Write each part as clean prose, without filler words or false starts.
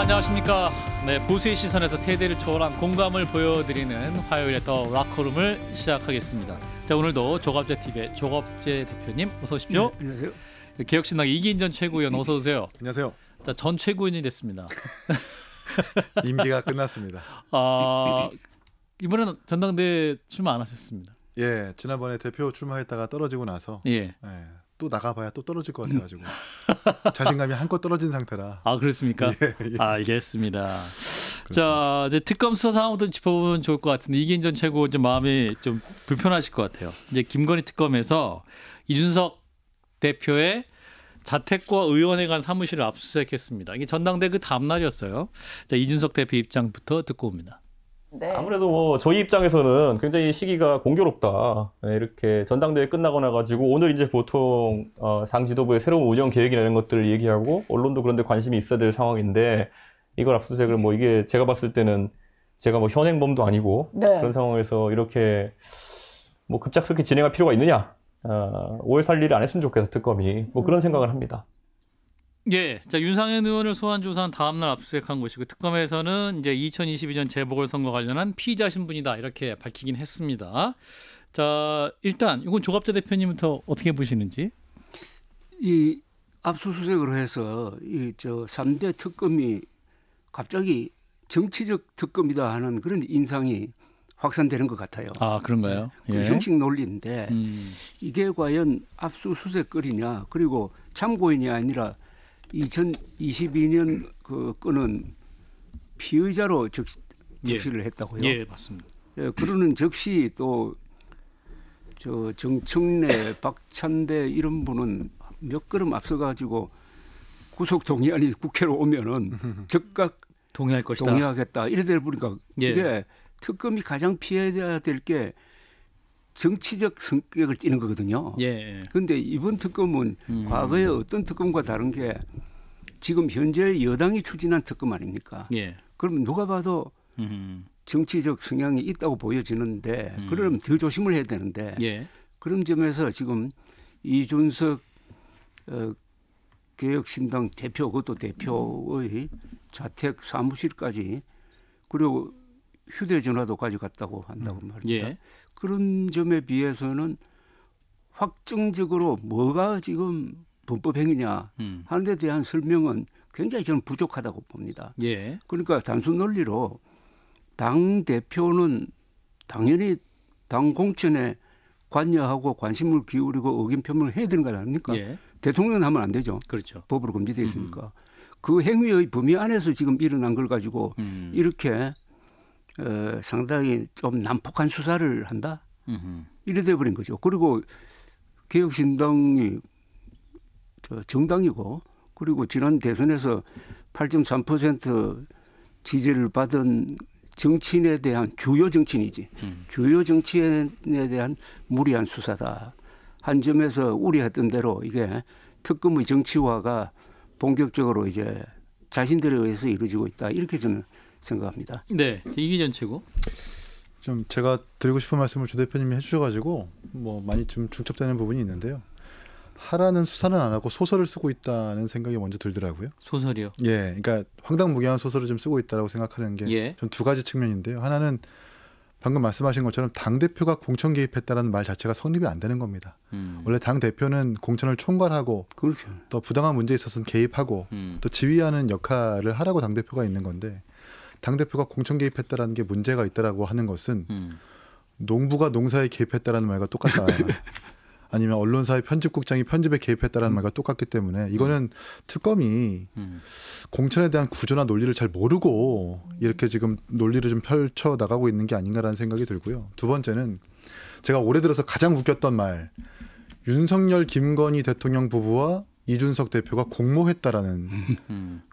안녕하십니까. 네, 보수의 시선에서 세대를 초월한 공감을 보여드리는 화요일에 더 락커룸을 시작하겠습니다. 자, 오늘도 조갑제TV의 조갑제 대표님 어서 오십시오. 네, 안녕하세요. 개혁신당 이기인 전 최고위원 어서 오세요. 안녕하세요. 자, 전 최고위원이 됐습니다. 임기가 끝났습니다. 이번에는 전당대회 출마 안 하셨습니다. 예, 지난번에 대표 출마했다가 떨어지고 나서 또 나가봐야 또 떨어질 것 같아가지고 자신감이 한껏 떨어진 상태라. 아, 그렇습니까? 예. 알겠습니다. 그렇습니다. 자, 이제 특검 수사 상황부터 짚어보면 좋을 것 같은데 이기인 전 최고 좀 마음이 좀 불편하실 것 같아요. 이제 김건희 특검에서 이준석 대표의 자택과 의원회관 사무실을 압수수색했습니다. 이게 전당대 그 다음 날이었어요. 자, 이준석 대표 입장부터 듣고 옵니다. 네. 아무래도 뭐 저희 입장에서는 굉장히 시기가 공교롭다. 네, 이렇게 전당대회 끝나고 나가지고 오늘 이제 보통 당 지도부의 새로운 운영 계획이나 이런 것들을 얘기하고 언론도 그런데 관심이 있어야 될 상황인데 이걸 압수수색을 뭐 이게 제가 봤을 때는 제가 뭐 현행범도 아니고 그런 상황에서 이렇게 뭐 급작스럽게 진행할 필요가 있느냐. 오해 살 일을 안 했으면 좋겠어 특검이 뭐 그런 생각을 합니다. 예, 자, 윤상현 의원을 소환 조사한 다음날 압수수색한 것이고 특검에서는 이제 2022년 재보궐선거 관련한 피의자 신분이다 이렇게 밝히긴 했습니다. 자, 일단 이건 조갑재 대표님부터 어떻게 보시는지? 이 압수수색을 해서 이 3대 특검이 갑자기 정치적 특검이다 하는 그런 인상이 확산되는 것 같아요. 아, 그런가요? 그 형식 논리인데 이게 과연 압수수색거리냐 그리고 참고인이 아니라 2022년 그 건은 피의자로 적시를 했다고요. 예, 맞습니다. 예, 그러는 적시 또 정청래, 박찬대 이런 분은 몇 걸음 앞서가지고 구속 동의안이 국회로 오면은 즉각 동의할 것이다. 동의하겠다. 이래 돼 보니까 이게 특검이 가장 피해야 될 게 정치적 성격을 띠는 거거든요. 그런데 이번 특검은 과거의 어떤 특검과 다른 게 지금 현재 여당이 추진한 특검 아닙니까? 그럼 누가 봐도 정치적 성향이 있다고 보여지는데 그러면 더 조심을 해야 되는데 그런 점에서 지금 이준석 개혁신당 대표 그것도 대표의 자택 사무실까지 그리고 휴대전화도 가져갔다고 한다고 말입니다. 그런 점에 비해서는 확정적으로 뭐가 지금 범법행위냐 하는 데 대한 설명은 굉장히 저는 부족하다고 봅니다. 그러니까 단순 논리로 당 대표는 당연히 당 공천에 관여하고 관심을 기울이고 의견 표명을 해야 되는 거 아닙니까? 대통령은 하면 안 되죠. 그렇죠. 법으로 금지되어 있으니까. 그 행위의 범위 안에서 지금 일어난 걸 가지고 이렇게 상당히 좀 난폭한 수사를 한다? 이래 돼버린 거죠. 그리고 개혁신당이 정당이고 그리고 지난 대선에서 8.3% 지지를 받은 정치인에 대한 주요 정치인이지. 주요 정치인에 대한 무리한 수사다. 한 점에서 우려했던 대로 이게 특검의 정치화가 본격적으로 이제 자신들에 의해서 이루어지고 있다. 이렇게 저는 생각합니다. 네, 이기 전 최고. 좀 제가 드리고 싶은 말씀을 조 대표님이 해주셔가지고 뭐 많이 좀 중첩되는 부분이 있는데요. 하라는 수사는 안 하고 소설을 쓰고 있다는 생각이 먼저 들더라고요. 소설이요? 예, 그러니까 황당무계한 소설을 좀 쓰고 있다고 생각하는 게 전 두 가지 측면인데요. 하나는 방금 말씀하신 것처럼 당 대표가 공천 개입했다는 말 자체가 성립이 안 되는 겁니다. 원래 당 대표는 공천을 총괄하고 또 부당한 문제에 있어서는 개입하고 또 지휘하는 역할을 하라고 당 대표가 있는 건데. 당대표가 공천 개입했다라는 게 문제가 있다라고 하는 것은 농부가 농사에 개입했다라는 말과 똑같다. 아니면 언론사의 편집국장이 편집에 개입했다라는 말과 똑같기 때문에 이거는 특검이 공천에 대한 구조나 논리를 잘 모르고 이렇게 지금 논리를 좀 펼쳐 나가고 있는 게 아닌가라는 생각이 들고요. 두 번째는 제가 올해 들어서 가장 웃겼던 말, 윤석열 김건희 대통령 부부와 이준석 대표가 공모했다라는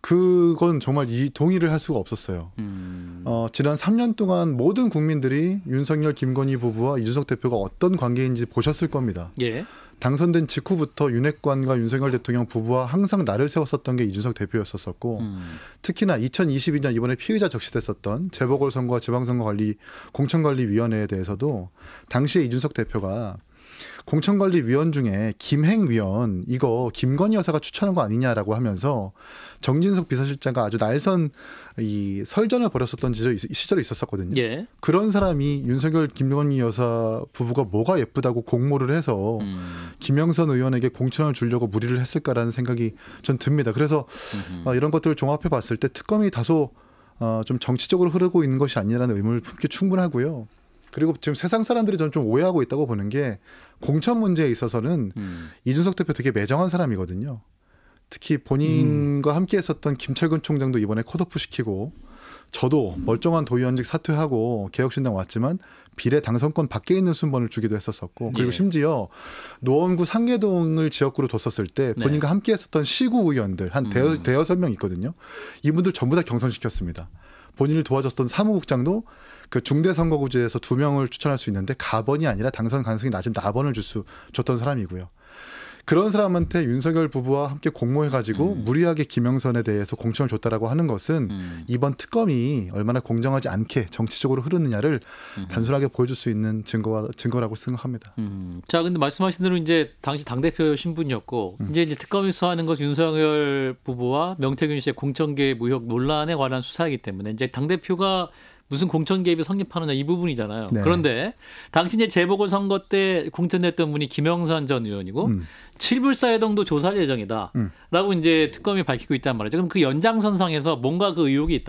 그건 정말 동의를 할 수가 없었어요. 지난 3년 동안 모든 국민들이 윤석열 김건희 부부와 이준석 대표가 어떤 관계인지 보셨을 겁니다. 당선된 직후부터 윤핵관과 윤석열 대통령 부부와 항상 나를 세웠었던 게 이준석 대표였었고 특히나 2022년 이번에 피의자 적시됐었던 재보궐선거와 지방선거관리 공천관리위원회에 대해서도 당시에 이준석 대표가 공천관리위원 중에 김행위원 이거 김건희 여사가 추천한 거 아니냐라고 하면서 정진석 비서실장과 아주 날선 이 설전을 벌였었던 시절이 있었거든요. 예. 그런 사람이 윤석열 김건희 여사 부부가 뭐가 예쁘다고 공모를 해서 김영선 의원에게 공천을 주려고 무리를 했을까라는 생각이 전 듭니다. 그래서 이런 것들을 종합해 봤을 때 특검이 다소 좀 정치적으로 흐르고 있는 것이 아니라는 의문을 품기 충분하고요. 그리고 지금 세상 사람들이 저는 좀 오해하고 있다고 보는 게 공천 문제에 있어서는 이준석 대표 되게 매정한 사람이거든요. 특히 본인과 함께 했었던 김철근 총장도 이번에 컷오프 시키고 저도 멀쩡한 도의원직 사퇴하고 개혁신당 왔지만 비례 당선권 밖에 있는 순번을 주기도 했었었고 그리고 심지어 노원구 상계동을 지역구로 뒀었을 때 본인과 함께 했었던 시구 의원들 한 대여섯 명 있거든요. 이분들 전부 다 경선시켰습니다. 본인을 도와줬던 사무국장도 그 중대선거구제에서 2명을 추천할 수 있는데 가번이 아니라 당선 가능성이 낮은 나번을 줬던 사람이고요. 그런 사람한테 윤석열 부부와 함께 공모해가지고 무리하게 김영선에 대해서 공천을 줬다라고 하는 것은 이번 특검이 얼마나 공정하지 않게 정치적으로 흐르느냐를 단순하게 보여줄 수 있는 증거라고 생각합니다. 자, 근데 말씀하신 대로 이제 당시 당대표 신분이었고 이제 특검이 수사하는 것은 윤석열 부부와 명태균 씨의 공천 개입 의혹 논란에 관한 수사이기 때문에 이제 당대표가 무슨 공천 개입이 성립하느냐 이 부분이잖아요. 네. 그런데 당시 이제 재보궐선거 때 공천됐던 분이 김영선 전 의원이고 칠불사회동도 조사할 예정이다라고 이제 특검이 밝히고 있단 말이죠. 그럼 그 연장선상에서 뭔가 그 의혹이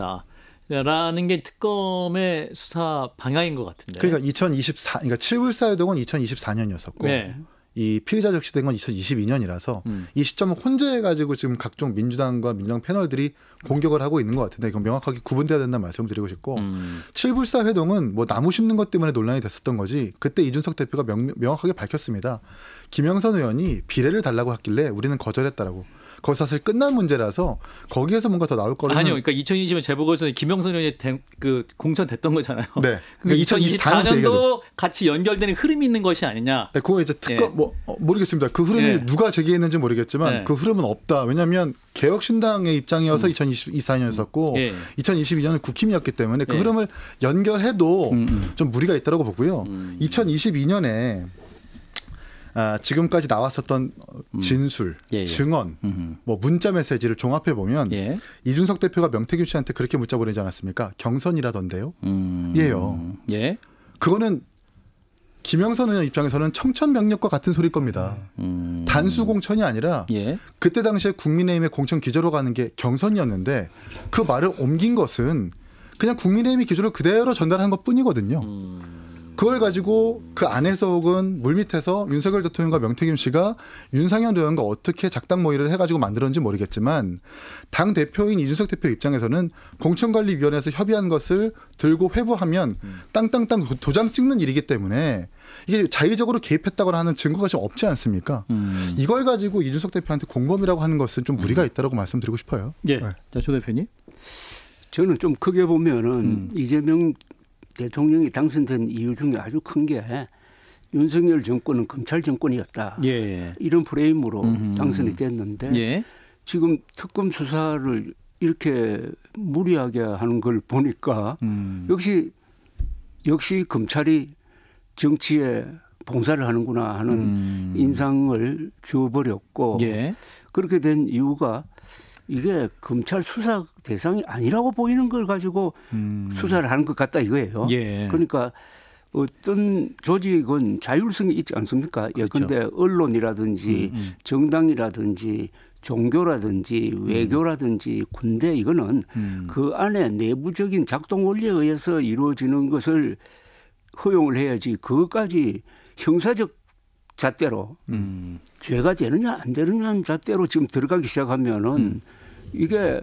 있다라는 게 특검의 수사 방향인 것 같은데. 그러니까 그러니까 칠불사회동은 2024년이었었고. 네. 이 피의자 적시된 건 2022년이라서 이 시점을 혼재해가지고 지금 각종 민주당과 민주당 패널들이 공격을 하고 있는 것 같은데 이건 명확하게 구분돼야 된다는 말씀을 드리고 싶고 칠불사 회동은 뭐 나무 심는 것 때문에 논란이 됐었던 거지 그때 이준석 대표가 명확하게 밝혔습니다. 김영선 의원이 비례를 달라고 했길래 우리는 거절했다라고. 거기서 사실 끝난 문제라서 거기에서 뭔가 더 나올 거라는. 아니요. 그러니까 2020년 재보궐선거에 김영선 의원이 그 공천됐던 거잖아요. 네. 그러니까 2024년도 같이 연결되는 흐름이 있는 것이 아니냐. 네, 그거 이제 특검 모르겠습니다. 그 흐름이 누가 제기했는지 모르겠지만 그 흐름은 없다. 왜냐하면 개혁신당의 입장이어서 2024년이었었고 2022년은 국힘이었기 때문에 그 흐름을 연결해도 좀 무리가 있다고 보고요. 2022년에 지금까지 나왔었던 진술, 증언, 뭐 문자 메시지를 종합해 보면 이준석 대표가 명태균 씨한테 그렇게 문자 보내지 않았습니까? 경선이라던데요. 예요. 예. 그거는 김영선 의원 입장에서는 청천벽력과 같은 소리일 겁니다. 단수 공천이 아니라 그때 당시에 국민의힘의 공천 기조로 가는 게 경선이었는데 그 말을 옮긴 것은 그냥 국민의힘이 기조를 그대로 전달한 것뿐이거든요. 그걸 가지고 그 안에서 혹은 물밑에서 윤석열 대통령과 명태균 씨가 윤상현 의원과 어떻게 작당 모의를 해가지고 만들었는지 모르겠지만 당 대표인 이준석 대표 입장에서는 공천관리위원회에서 협의한 것을 들고 회부하면 땅땅땅 도장 찍는 일이기 때문에 이게 자의적으로 개입했다거나 하는 증거가 좀 없지 않습니까? 이걸 가지고 이준석 대표한테 공범이라고 하는 것은 좀 무리가 있다고 말씀드리고 싶어요. 예. 네. 자, 조 대표님. 저는 좀 크게 보면은 이재명 대통령이 당선된 이유 중에 아주 큰 게 윤석열 정권은 검찰 정권이었다. 이런 프레임으로 당선이 됐는데 지금 특검 수사를 이렇게 무리하게 하는 걸 보니까 역시 검찰이 정치에 봉사를 하는구나 하는 인상을 줘버렸고 그렇게 된 이유가 이게 검찰 수사 대상이 아니라고 보이는 걸 가지고 수사를 하는 것 같다 이거예요. 그러니까 어떤 조직은 자율성이 있지 않습니까? 예컨대 그렇죠. 언론이라든지 정당이라든지 종교라든지 외교라든지 군대 이거는 그 안에 내부적인 작동 원리에 의해서 이루어지는 것을 허용을 해야지 그것까지 형사적 잣대로 죄가 되느냐 안 되느냐는 잣대로 지금 들어가기 시작하면은 이게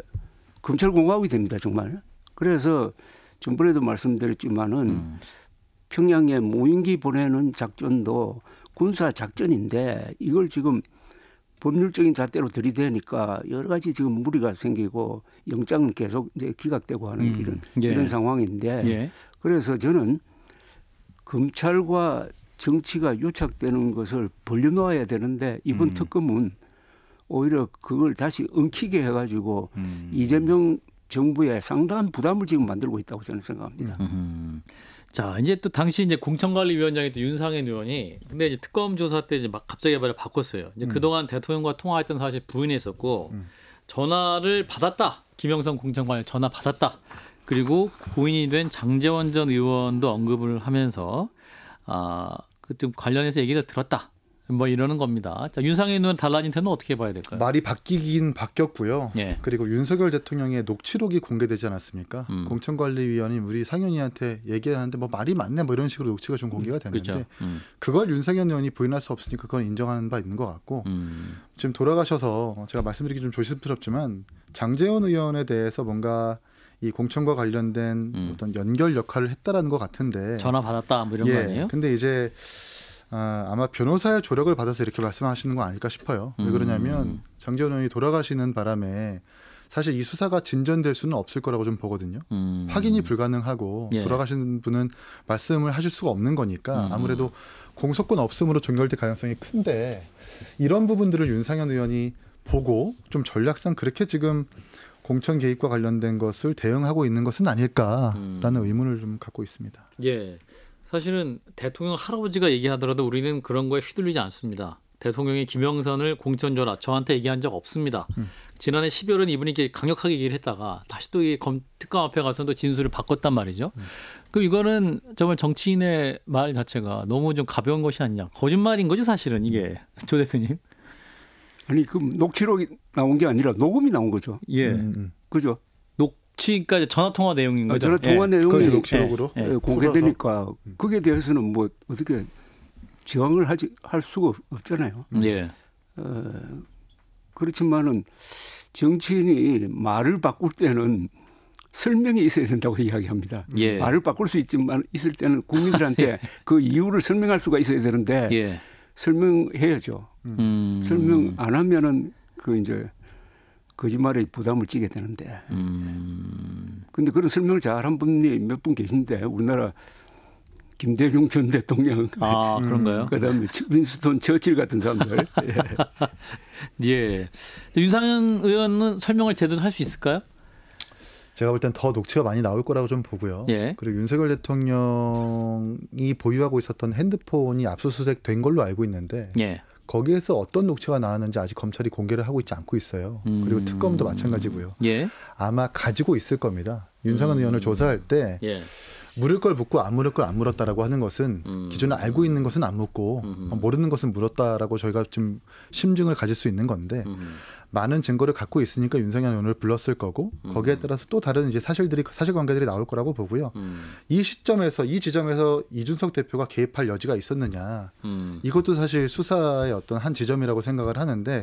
검찰공화국이 됩니다 정말. 그래서 전번에도 말씀드렸지만은 평양에 무인기 보내는 작전도 군사 작전인데 이걸 지금 법률적인 잣대로 들이대니까 여러 가지 지금 무리가 생기고 영장은 계속 이제 기각되고 하는 이런 상황인데 그래서 저는 검찰과 정치가 유착되는 것을 벌려놓아야 되는데 이번 특검은 오히려 그걸 다시 엉키게 해가지고 이재명 정부에 상당한 부담을 지금 만들고 있다고 저는 생각합니다. 자, 이제 또 당시 이제 공천관리위원장이 또 윤상현 의원이 근데 이제 특검 조사 때 이제 막 갑자기 말을 바꿨어요. 이제 그동안 대통령과 통화했던 사실 부인했었고 전화를 받았다. 김영선 공천관리 전화 받았다. 그리고 고인이 된 장제원 전 의원도 언급을 하면서 그 좀 관련해서 얘기를 들었다. 뭐 이러는 겁니다. 자, 윤상현 의원 달라진 태는 어떻게 봐야 될까요? 말이 바뀌긴 바뀌었고요. 예. 그리고 윤석열 대통령의 녹취록이 공개되지 않았습니까? 공천관리위원이 우리 상현이한테 얘기하는데 뭐 말이 맞네 뭐 이런 식으로 녹취가 좀 공개가 됐는데 그렇죠. 그걸 윤상현 의원이 부인할 수 없으니까 그건 인정하는 바 있는 것 같고 지금 돌아가셔서 제가 말씀드리기 좀 조심스럽지만 장제원 의원에 대해서 뭔가 이 공천과 관련된 어떤 연결 역할을 했다라는 것 같은데 전화 받았다 뭐 이런 거 아니에요? 근데 이제 아마 변호사의 조력을 받아서 이렇게 말씀하시는 거 아닐까 싶어요. 왜 그러냐면 장제원 의원이 돌아가시는 바람에 사실 이 수사가 진전될 수는 없을 거라고 좀 보거든요. 확인이 불가능하고 예. 돌아가시는 분은 말씀을 하실 수가 없는 거니까 아무래도 공소권 없음으로 종결될 가능성이 큰데 이런 부분들을 윤상현 의원이 보고 좀 전략상 그렇게 지금 공천 개입과 관련된 것을 대응하고 있는 것은 아닐까라는 의문을 좀 갖고 있습니다. 예. 사실은 대통령 할아버지가 얘기하더라도 우리는 그런 거에 휘둘리지 않습니다. 대통령이 김영선을 공천 줘라 저한테 얘기한 적 없습니다. 지난해 12월은 이분이 이렇게 강력하게 얘기를 했다가 다시 또 이 특검 앞에 가서 또 진술을 바꿨단 말이죠. 그럼 이거는 정말 정치인의 말 자체가 너무 좀 가벼운 것이 아니냐. 거짓말인 거죠 사실은 이게. 조 대표님. 아니 그 녹취록이 나온 게 아니라 녹음이 나온 거죠. 예. 그죠? 녹취까지 전화 통화 내용인 거죠. 전화 통화 내용이 녹취록으로 공개되니까 거기에 대해서는 뭐 어떻게 저항을 할 수가 없잖아요. 예. 그렇지만은 정치인이 말을 바꿀 때는 설명이 있어야 된다고 이야기합니다. 예. 말을 바꿀 수 있지만 있을 때는 국민들한테 그 이유를 설명할 수가 있어야 되는데 예. 설명해야죠. 설명 안 하면은 그 이제 거짓말에 부담을 지게 되는데. 근데 그런 설명을 잘한 분이 몇 분 계신데 우리나라 김대중 전 대통령. 아 그런가요? 그다음에 윈스턴 처칠 같은 사람들. 예. 예. 윤상현 의원은 설명을 제대로 할 수 있을까요? 제가 볼 땐 더 녹취가 많이 나올 거라고 좀 보고요. 예. 그리고 윤석열 대통령이 보유하고 있었던 핸드폰이 압수수색된 걸로 알고 있는데 예. 거기에서 어떤 녹취가 나왔는지 아직 검찰이 공개를 하고 있지 않고 있어요. 그리고 특검도 마찬가지고요. 예. 아마 가지고 있을 겁니다. 윤상현 의원을 조사할 때 예. 물을 걸 묻고 안 물을 걸 안 물었다라고 하는 것은 기존에 알고 있는 것은 안 묻고 모르는 것은 물었다라고 저희가 좀 심증을 가질 수 있는 건데 많은 증거를 갖고 있으니까 윤상현 의원을 불렀을 거고 거기에 따라서 또 다른 이제 사실관계들이 나올 거라고 보고요. 이 시점에서 이 지점에서 이준석 대표가 개입할 여지가 있었느냐 이것도 사실 수사의 어떤 한 지점이라고 생각을 하는데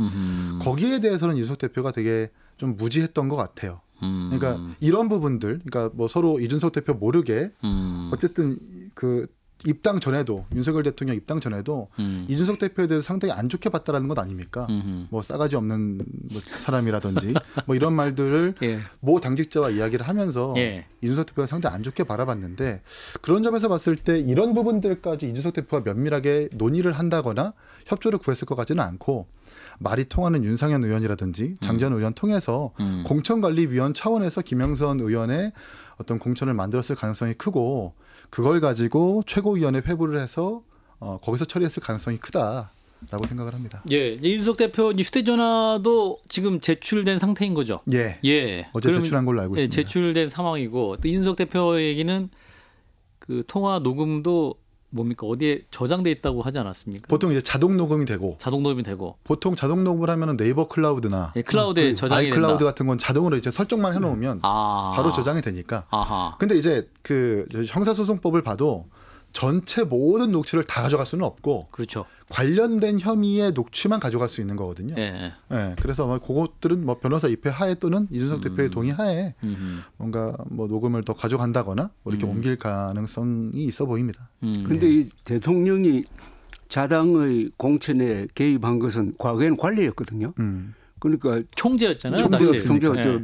거기에 대해서는 이준석 대표가 되게 좀 무지했던 것 같아요. 그러니까 이런 부분들, 그러니까 뭐 서로 이준석 대표 모르게 어쨌든 그 입당 전에도 윤석열 대통령 입당 전에도 이준석 대표에 대해서 상당히 안 좋게 봤다라는 것 아닙니까? 뭐 싸가지 없는 뭐 사람이라든지 뭐 이런 말들을 예. 모 당직자와 이야기를 하면서 예. 이준석 대표가 상당히 안 좋게 바라봤는데 그런 점에서 봤을 때 이런 부분들까지 이준석 대표가 면밀하게 논의를 한다거나 협조를 구했을 것 같지는 않고 말이 통하는 윤상현 의원이라든지 장제원 의원 통해서 공천관리위원 차원에서 김영선 의원의 어떤 공천을 만들었을 가능성이 크고 그걸 가지고 최고위원회 회부를 해서 거기서 처리했을 가능성이 크다라고 생각을 합니다. 예, 이제 이준석 대표 휴대전화도 지금 제출된 상태인 거죠. 예. 예. 어제 제출한 걸로 알고 있습니다. 제출된 상황이고 또 이준석 대표 얘기는 그 통화 녹음도 뭡니까 어디에 저장돼 있다고 하지 않았습니까? 보통 이제 자동 녹음이 되고 보통 자동 녹음을 하면은 네이버 클라우드나 예, 클라우드에 저장이 된다. 아이클라우드 같은 건 자동으로 이제 설정만 해놓으면 바로 저장이 되니까. 근데 이제 그 형사소송법을 봐도 전체 모든 녹취를 다 가져갈 수는 없고 그렇죠. 관련된 혐의의 녹취만 가져갈 수 있는 거거든요. 예. 네, 그래서 뭐 그것들은 뭐 변호사 입회 하에 또는 이준석 대표의 동의 하에 뭔가 뭐 녹음을 더 가져간다거나 뭐 이렇게 옮길 가능성이 있어 보입니다. 그런데 이 대통령이 자당의 공천에 개입한 것은 과거에는 관리였거든요. 그러니까 총재였잖아요. 총재가 저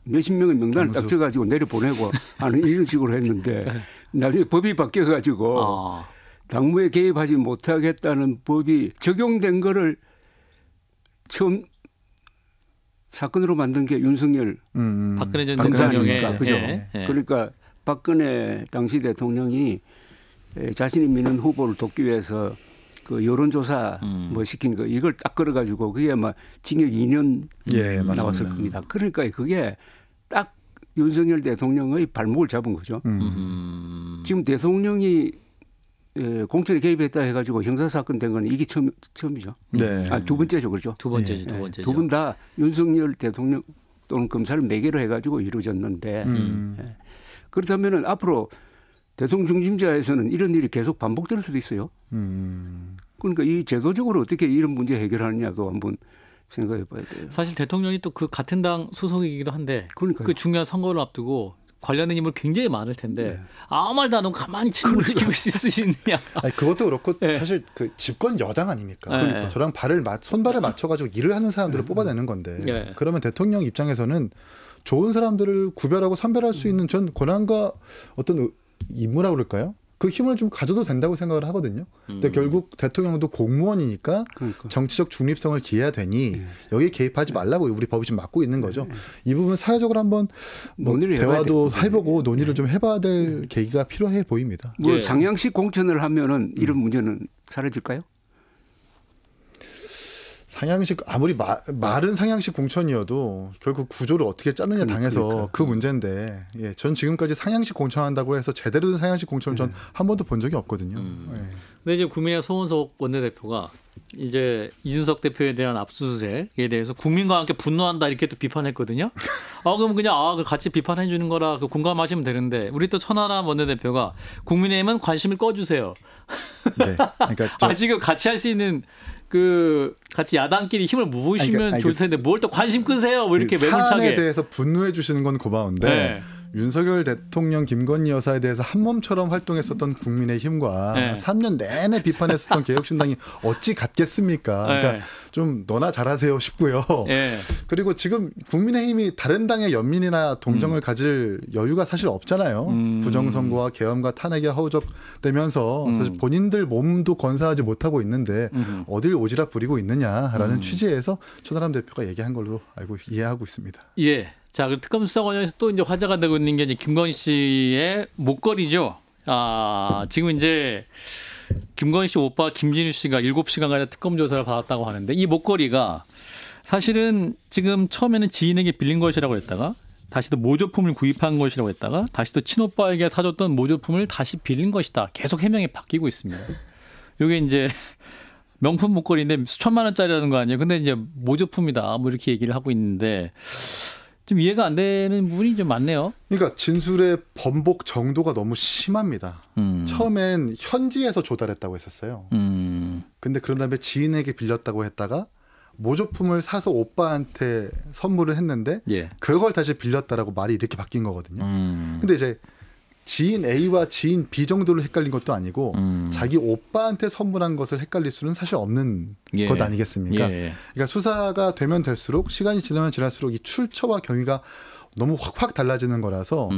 몇십 명의 명단을 딱 줘가지고 내려보내고 하는 이런 식으로 했는데 나중에 법이 바뀌어가지고 당무에 개입하지 못하겠다는 법이 적용된 거를 처음 사건으로 만든 게 윤석열 박근혜 전 대통령의 그죠? 그러니까 박근혜 당시 대통령이 자신이 미는 후보를 돕기 위해서 그 여론조사 뭐 시킨 거 이걸 딱 걸어가지고 그게 아마 징역 2년 나왔을 겁니다. 그러니까 그게 딱 윤석열 대통령의 발목을 잡은 거죠. 지금 대통령이 공천에 개입했다 해가지고 형사사건 된 건 이게 처음이죠. 네. 두 번째죠. 그렇죠. 두 번째죠. 두 번째죠. 두 분 다 윤석열 대통령 또는 검사를 매개로 해가지고 이루어졌는데 그렇다면 앞으로 대통령 중심제에서는 이런 일이 계속 반복될 수도 있어요. 그러니까 이 제도적으로 어떻게 이런 문제 해결하느냐도 한번 생각해 봐야 돼요. 사실 대통령이 또 그 같은 당 소속이기도 한데 그러니까요. 그 중요한 선거를 앞두고 관련된 인물 굉장히 많을 텐데 아무 말도 안 하고 가만히 책임을 지키고 있으시느냐. 아니, 그것도 그렇고 사실 그 집권 여당 아닙니까? 그러니까 저랑 손발을 맞춰가지고 일을 하는 사람들을 뽑아내는 건데 그러면 대통령 입장에서는 좋은 사람들을 구별하고 선별할 수 있는 전 권한과 어떤 임무라고 그럴까요? 그 힘을 좀 가져도 된다고 생각을 하거든요. 근데 결국 대통령도 공무원이니까 정치적 중립성을 기해야 되니 여기에 개입하지 말라고 우리 법이 좀 막고 있는 거죠. 이 부분 사회적으로 한번 뭐 대화도 해보고 논의를 좀 해봐야 될 계기가 필요해 보입니다. 뭐 상향식 공천을 하면은 이런 문제는 사라질까요? 상향식 아무리 말은 상향식 공천이어도 결국 구조를 어떻게 짜느냐 당해서 그 문제인데 전 지금까지 상향식 공천한다고 해서 제대로 된 상향식 공천을 전 한 번도 본 적이 없거든요. 근데 이제 국민의 송원석 원내대표가 이제 이준석 대표에 대한 압수수색에 대해서 국민과 함께 분노한다 이렇게 또 비판했거든요. 그럼 그냥 같이 비판해 주는 거라 공감하시면 되는데 우리 또 천하람 원내대표가 국민의힘은 관심을 꺼주세요. 네. 그러니까 지금 같이 할 수 있는 같이 야당끼리 힘을 모으시면 좋을 텐데 뭘 또 관심 끄세요? 뭐 이렇게 매몰차게. 사안에 대해서 분노해 주시는 건 고마운데 윤석열 대통령 김건희 여사에 대해서 한몸처럼 활동했었던 국민의힘과 3년 내내 비판했었던 개혁신당이 어찌 같겠습니까? 그러니까 좀 너나 잘하세요 싶고요. 그리고 지금 국민의힘이 다른 당의 연민이나 동정을 가질 여유가 사실 없잖아요. 부정선거와 계엄과 탄핵에 허우적대면서 사실 본인들 몸도 건사하지 못하고 있는데 어딜 오지랖 부리고 있느냐라는 취지에서 천하람 대표가 얘기한 걸로 이해하고 있습니다. 자, 그 특검 수사 과정에서 또 이제 화제가 되고 있는 게 이제 김건희 씨의 목걸이죠. 지금 이제 김건희 씨 오빠 김진우 씨가 7시간간의 특검 조사를 받았다고 하는데 이 목걸이가 사실은 지금 처음에는 지인에게 빌린 것이라고 했다가 다시 또 모조품을 구입한 것이라고 했다가 다시 또 친오빠에게 사줬던 모조품을 다시 빌린 것이다. 계속 해명이 바뀌고 있습니다. 이게 이제 명품 목걸이인데 수천만 원짜리라는 거 아니에요. 근데 이제 모조품이다. 뭐 이렇게 얘기를 하고 있는데 좀 이해가 안 되는 부분이 좀 많네요. 그러니까 진술의 번복 정도가 너무 심합니다. 처음엔 현지에서 조달했다고 했었어요. 근데 그런 다음에 지인에게 빌렸다고 했다가 모조품을 사서 오빠한테 선물을 했는데 그걸 다시 빌렸다라고 말이 이렇게 바뀐 거거든요. 근데 이제 지인 A와 지인 B 정도로 헷갈린 것도 아니고 자기 오빠한테 선물한 것을 헷갈릴 수는 사실 없는 것 아니겠습니까? 그러니까 수사가 되면 될수록 시간이 지나면 지날수록 이 출처와 경위가 너무 확 달라지는 거라서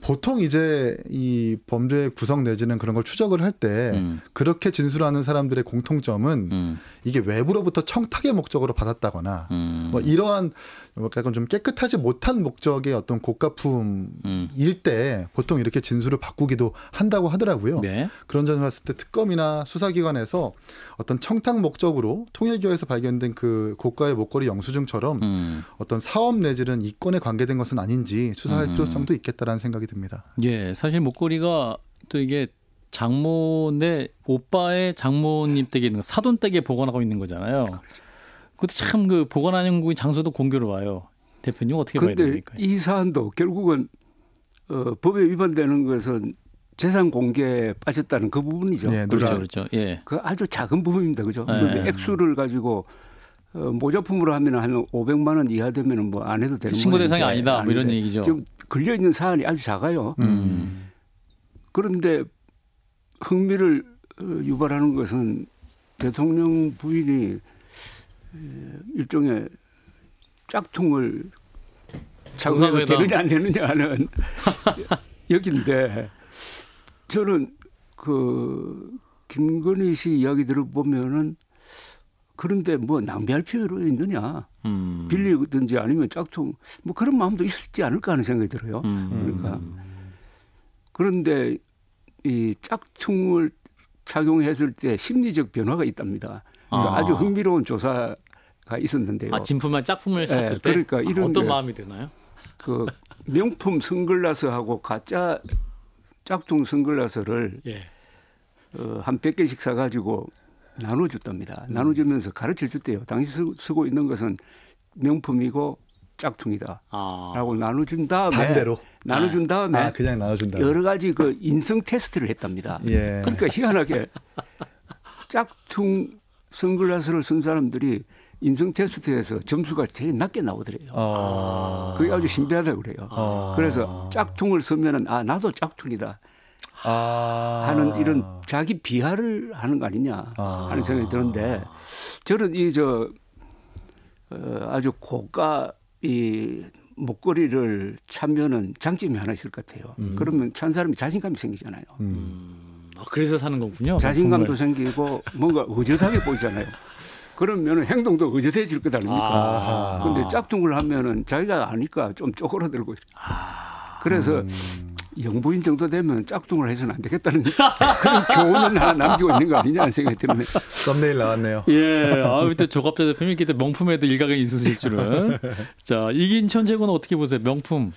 보통 이제 이 범죄 구성 내지는 그런 걸 추적을 할 때 그렇게 진술하는 사람들의 공통점은 이게 외부로부터 청탁의 목적으로 받았다거나 뭐 이러한 약간 좀 깨끗하지 못한 목적의 어떤 고가품일 때 보통 이렇게 진술을 바꾸기도 한다고 하더라고요. 그런 점을 봤을 때 특검이나 수사기관에서 어떤 청탁 목적으로 통일교에서 발견된 그 고가의 목걸이 영수증처럼 어떤 사업 내지는 이권에 관계된 것은 아닌지 수사할 필요성도 있겠다라는 생각이 듭니다. 사실 목걸이가 또 이게 장모인데 오빠의 장모님 댁에 있는 사돈 댁에 보관하고 있는 거잖아요. 그것도 참 그 보관하는 장소도 공교로워요. 대표님 어떻게 봐야 됩니까? 이 사안도 결국은 법에 위반되는 것은 재산 공개에 빠졌다는 그 부분이죠. 그렇죠. 그 아주 작은 부분입니다, 그죠? 그런데 액수를 가지고 모조품으로 하면 한 500만 원 이하 되면 뭐 안 해도 되는 신고 대상이 아니다, 뭐 이런 얘기죠. 지금 걸려 있는 사안이 아주 작아요. 그런데 흥미를 유발하는 것은 대통령 부인이 일종의 짝퉁을 장사해서 되느냐 안 되느냐 하는 여기인데 저는 그 김건희 씨 이야기 들어보면은 그런데 뭐 낭비할 필요가 있느냐 빌리든지 아니면 짝퉁 뭐 그런 마음도 있었지 않을까 하는 생각이 들어요. 그러니까 그런데 이 짝퉁을 착용했을 때 심리적 변화가 있답니다. 그러니까 아주 흥미로운 조사가 있었는데요. 진품만 짝품을 샀을 때 그러니까 이런 어떤 마음이 드나요? 그 명품 선글라스하고 가짜 짝퉁 선글라스를 한 100개씩 사가지고 나눠줬답니다. 나눠주면서 가르쳐줬대요. 당시 쓰고 있는 것은 명품이고 짝퉁이다. 라고 나눠준 다음에 반대로 나눠준 다음에 그냥 나눠준 다음에 여러 가지 그 인성 테스트를 했답니다. 그러니까 희한하게 짝퉁 선글라스를 쓴 사람들이 인성 테스트에서 점수가 제일 낮게 나오더래요. 그게 아주 신비하다고 그래요. 그래서 짝퉁을 쓰면은 나도 짝퉁이다 하는 이런 자기 비하를 하는 거 아니냐 하는 생각이 드는데 저는 아주 고가 이 목걸이를 차면은 장점이 하나 있을 것 같아요. 그러면 찬 사람이 자신감이 생기잖아요. 그래서 사는 거군요. 자신감도 생기고 뭔가 의젓하게 보이잖아요. 그러면 행동도 의젓해질 것 아닙니까? 그런데 짝퉁을 하면은 자기가 아니까 좀 쪼그라들고. 그래서 영부인 정도 되면 짝퉁을 해서는 안 되겠다는 그런 교훈을 하나 남기고 있는 거 아니냐는 생각이 드네요. 썸네일 나왔네요. 그때 조갑자 대표님 그때 명품에도 일각이 있으실 줄은. 자, 이긴천 최고는 어떻게 보세요? 명품.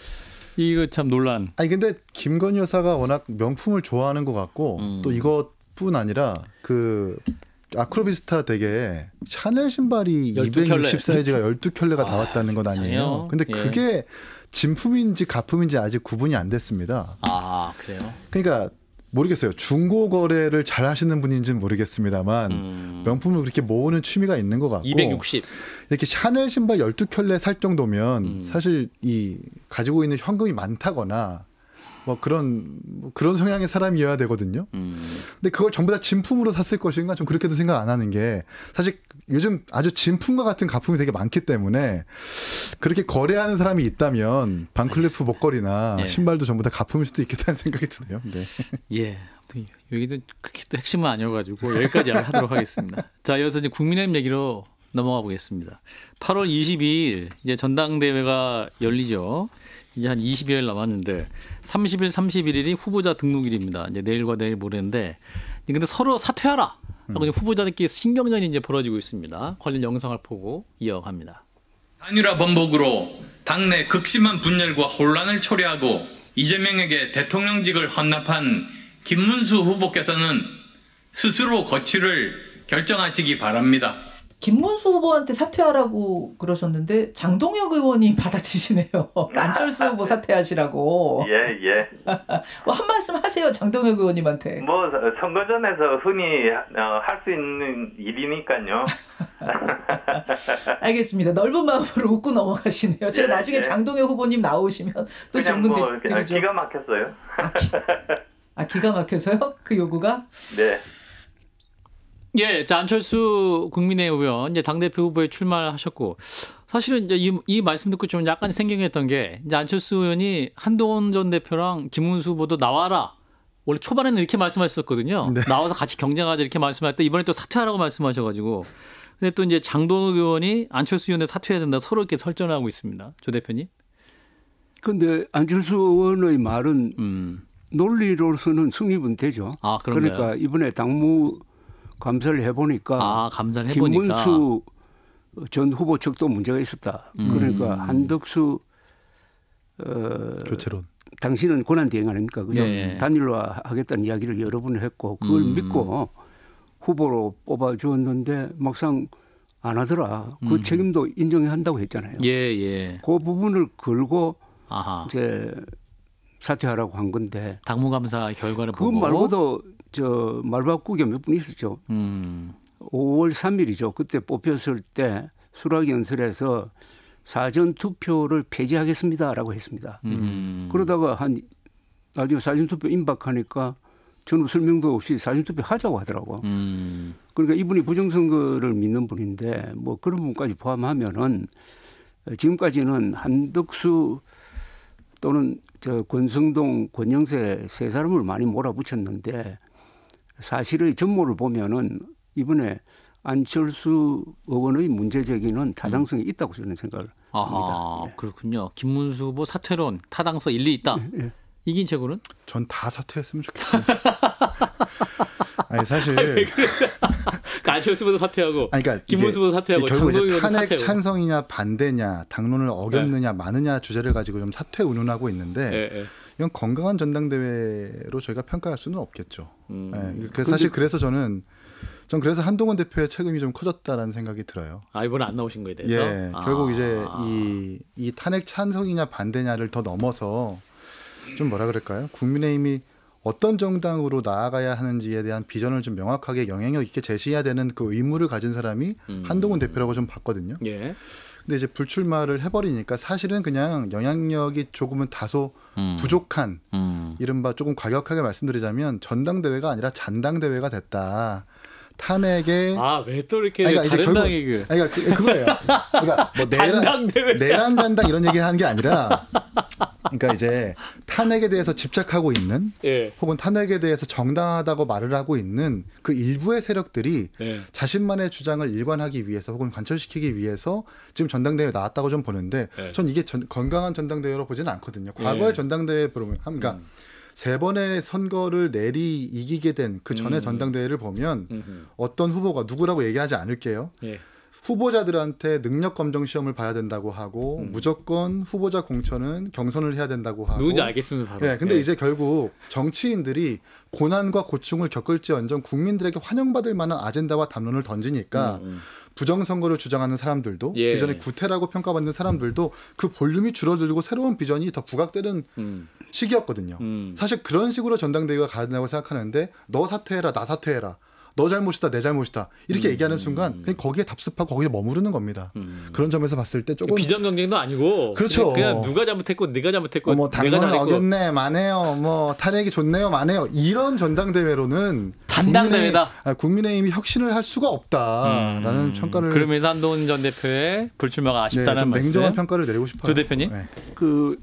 이거 참 논란. 근데 김건희 여사가 워낙 명품을 좋아하는 것 같고 또 이것뿐 아니라 그 아크로비스타 댁에 샤넬 신발이 260 사이즈가 12켤레가 나왔다는 건 아니에요. 근데 그게 진품인지 가품인지 아직 구분이 안 됐습니다. 그래요? 그러니까 모르겠어요. 중고 거래를 잘 하시는 분인지는 모르겠습니다만 명품을 그렇게 모으는 취미가 있는 것 같고 260. 이렇게 샤넬 신발 12켤레 살 정도면 사실 이 가지고 있는 현금이 많다거나 뭐 그런 성향의 사람이어야 되거든요. 근데 그걸 전부 다 진품으로 샀을 것인가 좀 그렇게도 생각 안 하는 게 사실 요즘 아주 진품과 같은 가품이 되게 많기 때문에 그렇게 거래하는 사람이 있다면 반클리프 목걸이나 신발도 전부 다 가품일 수도 있겠다는 생각이 드네요. 여기도 그렇게 또 핵심은 아니어가지고 여기까지 하도록 하겠습니다. 자, 이어서 이제 국민의힘 얘기로 넘어가 보겠습니다. 8월 22일 이제 전당대회가 열리죠. 이제 한 20여일 남았는데 30일, 31일이 후보자 등록일입니다. 이제 내일과 내일 모레인데 근데 서로 사퇴하라 하고 후보자들끼리 신경전이 이제 벌어지고 있습니다. 관련 영상을 보고 이어갑니다. 단일화 번복으로 당내 극심한 분열과 혼란을 초래하고 이재명에게 대통령직을 헌납한 김문수 후보께서는 스스로 거취를 결정하시기 바랍니다. 김문수 후보한테 사퇴하라고 그러셨는데 장동혁 의원이 받아치시네요. 안철수 후보 사퇴하시라고. 뭐 한 말씀 하세요. 장동혁 의원님한테. 뭐 선거전에서 흔히 할 수 있는 일이니까요. 알겠습니다. 넓은 마음으로 웃고 넘어가시네요. 제가 나중에 장동혁 후보님 나오시면 또 질문 드리죠. 기가 막혔어요. 기가 막혀서요? 그 요구가? 네. 자, 안철수 국민의힘 의원 이제 당대표 후보에 출마를 하셨고 사실은 이제 이 말씀 듣고 좀 약간 생경했던 게 이제 안철수 의원이 한동훈 전 대표랑 김문수 후보도 나와라. 원래 초반에는 이렇게 말씀하셨거든요. 나와서 같이 경쟁하자 이렇게 말씀할 때 이번에 또 사퇴하라고 말씀하셔가지고 근데 또 이제 장동혁 의원이 안철수 의원에 사퇴해야 된다 서로 이렇게 설전하고 있습니다. 조 대표님. 그런데 안철수 의원의 말은 논리로서는 승립은 되죠. 그러니까 이번에 당무 감사를 해보니까 김문수 전 후보 측도 문제가 있었다. 그러니까 한덕수 교체론. 당신은 권한대행 아닙니까? 그죠? 단일화 하겠다는 이야기를 여러 번 했고 그걸 믿고 후보로 뽑아주었는데 막상 안 하더라. 그 책임도 인정해야 한다고 했잖아요. 그 부분을 걸고 이제 사퇴하라고 한 건데 당무감사 결과를 그것 보고 말고도 말 바꾸기 몇 분 있었죠. 5월 3일이죠. 그때 뽑혔을 때 수락연설에서 사전 투표를 폐지하겠습니다라고 했습니다. 그러다가 나중에 사전 투표 임박하니까 저는 설명도 없이 사전 투표 하자고 하더라고. 그러니까 이분이 부정선거를 믿는 분인데 뭐 그런 분까지 포함하면은 지금까지는 한덕수 또는 권성동, 권영세 세 사람을 많이 몰아붙였는데 사실의 전모를 보면은 이번에 안철수 의원의 문제 제기는 타당성이 있다고 저는 생각을 합니다. 그렇군요. 김문수 후보 사퇴론 타당성 일리 있다. 이긴 최고는? 전 다 사퇴했으면 좋겠습니다. 아니 사실 안철수보다 사퇴하고, 그러니까 김문수보다 사퇴하고, 결국 이제 탄핵 사퇴하고. 찬성이냐 반대냐, 당론을 어겼느냐 마느냐 주제를 가지고 좀 사퇴 운운하고 있는데 이건 건강한 전당대회로 저희가 평가할 수는 없겠죠. 그래서 저는 그래서 한동훈 대표의 책임이 좀 커졌다라는 생각이 들어요. 이번에 안 나오신 거에 대해서. 결국 이제 이 탄핵 찬성이냐 반대냐를 더 넘어서 좀 뭐라 그럴까요? 국민의힘이 어떤 정당으로 나아가야 하는지에 대한 비전을 좀 명확하게 영향력 있게 제시해야 되는 그 의무를 가진 사람이 한동훈 대표라고 좀 봤거든요. 근데 이제 불출마를 해버리니까 사실은 그냥 영향력이 조금은 다소 부족한, 이른바 조금 과격하게 말씀드리자면 전당대회가 아니라 잔당대회가 됐다. 탄핵에 왜 또 이렇게 다른 당이 그거예요. 그러니까 뭐 내란 잔당 이런 얘기 하는 게 아니라, 그러니까 이제 탄핵에 대해서 집착하고 있는, 혹은 탄핵에 대해서 정당하다고 말을 하고 있는 그 일부의 세력들이 자신만의 주장을 일관하기 위해서 혹은 관철시키기 위해서 지금 전당대회에 나왔다고 좀 보는데, 전 이게 건강한 전당대회로 보지는 않거든요. 과거의 전당대회 보면 그러니까 3번의 선거를 내리 이기게 된 그 전에 전당대회를 보면 어떤 후보가 누구라고 얘기하지 않을게요. 후보자들한테 능력 검정 시험을 봐야 된다고 하고 무조건 후보자 공천은 경선을 해야 된다고 하고. 누군지 알겠습니다. 바로. 근데 이제 결국 정치인들이 고난과 고충을 겪을지언정 국민들에게 환영받을 만한 아젠다와 담론을 던지니까 부정선거를 주장하는 사람들도 기존에 구태라고 평가받는 사람들도 그 볼륨이 줄어들고 새로운 비전이 더 부각되는 시기였거든요. 사실 그런 식으로 전당대회가 가야 된다고 생각하는데, 너 사퇴해라 나 사퇴해라, 너 잘못이다 내 잘못이다 이렇게 얘기하는 순간 그냥 거기에 답습하고 거기에 머무르는 겁니다. 그런 점에서 봤을 때 조금 비전 경쟁도 아니고, 그렇죠. 그냥 누가 잘못했고 네가 잘못했고, 뭐 당론을 어겼네 마네요, 뭐 탄핵이 좋네요 마네요, 이런 전당대회로는 잔당대회다. 국민의힘이 혁신을 할 수가 없다라는 평가를. 그러면서 한동훈 전 대표의 불출마가 아쉽다는 좀 말씀. 냉정한 평가를 내리고 싶어요. 조 대표님. 그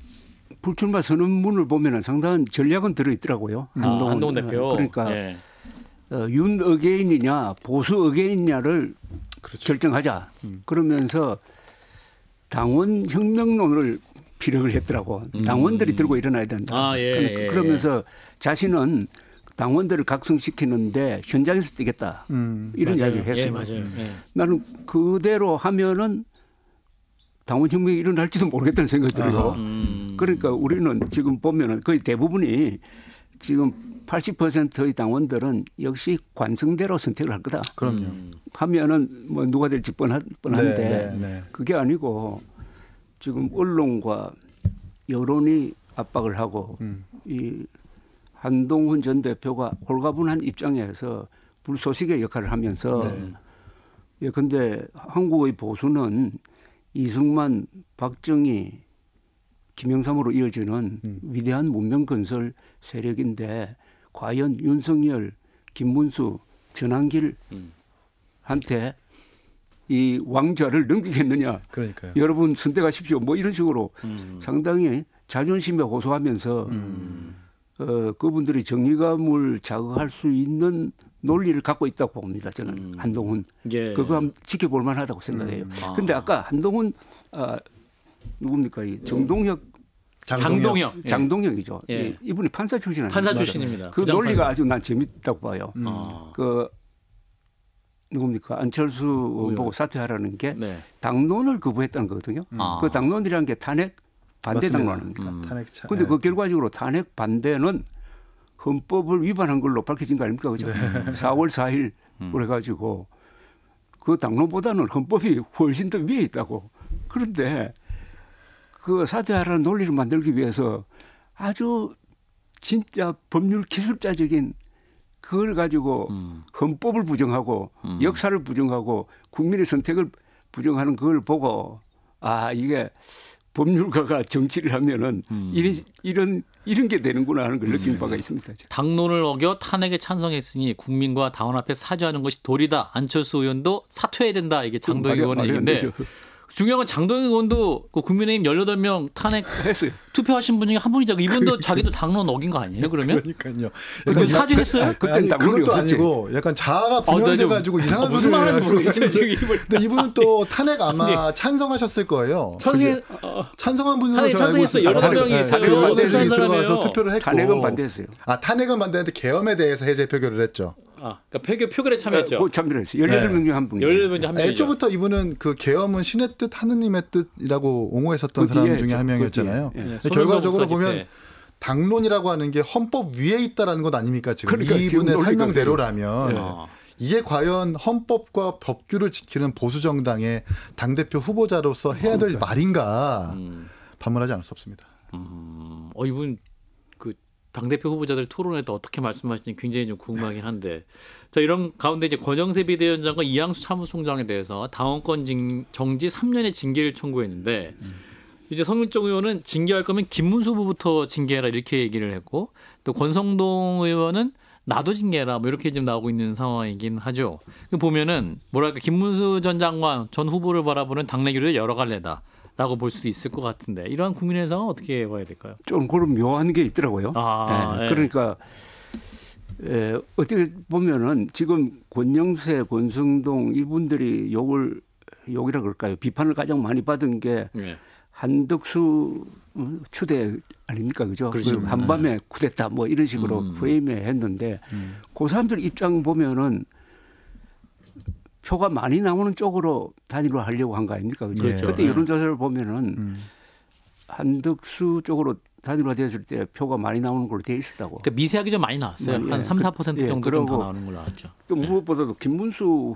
불출마 선언문을 보면은 상당한 전략은 들어있더라고요. 한동훈 대표. 그러니까 윤 어게인이냐 보수 어게인이냐를 결정하자. 그러면서 당원 혁명론을 피력을 했더라고. 당원들이 들고 일어나야 된다. 그러면서 자신은 당원들을 각성시키는데 현장에서 뛰겠다. 이런 이야기를 했어요. 나는 그대로 하면은 당원 혁명이 일어날지도 모르겠다는 생각이 들어요. 그러니까 우리는 지금 보면은 거의 대부분이 지금 80%의 당원들은 역시 관성대로 선택을 할 거다. 그럼요. 하면은 뭐 누가 될지 뻔한데 그게 아니고 지금 언론과 여론이 압박을 하고 이 한동훈 전 대표가 홀가분한 입장에서 불쏘시개 역할을 하면서 근데 한국의 보수는 이승만, 박정희, 김영삼으로 이어지는 위대한 문명 건설 세력인데 과연 윤석열, 김문수, 전한길한테 이 왕좌를 넘기겠느냐. 그러니까요. 여러분 선택하십시오. 뭐 이런 식으로 상당히 자존심에 호소하면서 그분들이 정의감을 자극할 수 있는 논리를 갖고 있다고 봅니다. 저는 한동훈. 그거 한번 지켜볼 만하다고 생각해요. 그런데 아까 한동훈 누굽니까? 이 장동혁이죠. 이분이 판사 출신 아닙니까? 판사 출신입니다. 그 논리가 아주 난 재밌다고 봐요. 그 누굽니까? 안철수 보고 사퇴하라는 게 당론을 거부했다는 거거든요. 그 당론이라는 게 탄핵 반대 당론 아닙니까? 그런데 그 결과적으로 탄핵 반대는 헌법을 위반한 걸로 밝혀진 거 아닙니까? 그죠? 4월 4일 그래가지고 그 당론보다는 헌법이 훨씬 더 위에 있다고. 그런데 그 사퇴하라는 논리를 만들기 위해서 아주 진짜 법률 기술자적인 그걸 가지고 헌법을 부정하고 역사를 부정하고 국민의 선택을 부정하는 그걸 보고 이게 법률가가 정치를 하면은 이런 게 되는구나 하는 걸 느낀 바가 있습니다. 당론을 어겨 탄핵에 찬성했으니 국민과 당원 앞에 사죄하는 것이 도리다. 안철수 의원도 사퇴해야 된다. 이게 장동혁 의원의 얘기인데 중요한 건 장동혁 의원도 그 국민의힘 18명 탄핵 했어요. 투표하신 분 중에 한 분이죠. 이분도 자기도 당론 어긴 거 아니에요? 그러면? 그러니까요. 그 사직했어요? 아니, 그것도 아니고 약간 자아가 분열돼가지고 이상한 무슨 소리를 말하는지 모르겠어요. 근데 이분은 또 탄핵 아마 찬성하셨을 거예요. 찬성한 분으로 찬성했어요. 18명이 있어요. 18명이 들어가서 투표를 했고. 탄핵은 반대했어요. 탄핵은 반대했는데 계엄에 대해서 해제 표결을 했죠. 그러니까 표결에 참여했죠. 그 참여를 했어요. 18명 중 한 분. 18명 중 한 명. 애초부터 이분은 그 계엄은 신의 뜻, 하느님의 뜻이라고 옹호했었던 사람 중에 한 명이었잖아요. 결과적으로 보면 당론이라고 하는 게 헌법 위에 있다라는 것 아닙니까? 지금 그러니까 이분의 설명대로라면 이게 과연 헌법과 법규를 지키는 보수 정당의 당대표 후보자로서 해야 될 말인가 반문하지 않을 수 없습니다. 이분 그 당대표 후보자들 토론회 때 어떻게 말씀하시는지 굉장히 좀 궁금하긴 한데, 자, 이런 가운데 이제 권영세 비대위원장과 이양수 사무총장에 대해서 당원권 정지 3년의 징계를 청구했는데, 이제 성일종 의원은 징계할 거면 김문수 후보부터 징계해라 이렇게 얘기를 했고, 또 권성동 의원은 나도 징계해라 뭐 이렇게 지금 나오고 있는 상황이긴 하죠. 보면은 뭐랄까 김문수 전 장관 전 후보를 바라보는 당내 기류의 여러 갈래다. 라고 볼 수도 있을 것 같은데, 이러한 국민의 상황은 어떻게 봐야 될까요? 좀 그런 묘한 게 있더라고요. 그러니까 어떻게 보면은 지금 권영세, 권성동 이분들이 욕이라 그럴까요? 비판을 가장 많이 받은 게 한덕수 추대 아닙니까, 그죠? 그렇죠. 한밤에 쿠데타 뭐 이런 식으로 부임했는데 그 사람들 입장 보면은 표가 많이 나오는 쪽으로 단일화 하려고 한 거 아닙니까? 그렇죠. 그때 여론조사를 보면은 한덕수 쪽으로 단일화됐을 때 표가 많이 나오는 걸로 돼 있었다고. 그러니까 미세하게 좀 많이 나왔어요. 한 3-4% 정도 좀 더 나오는 걸로 나왔죠. 또 무엇보다도 김문수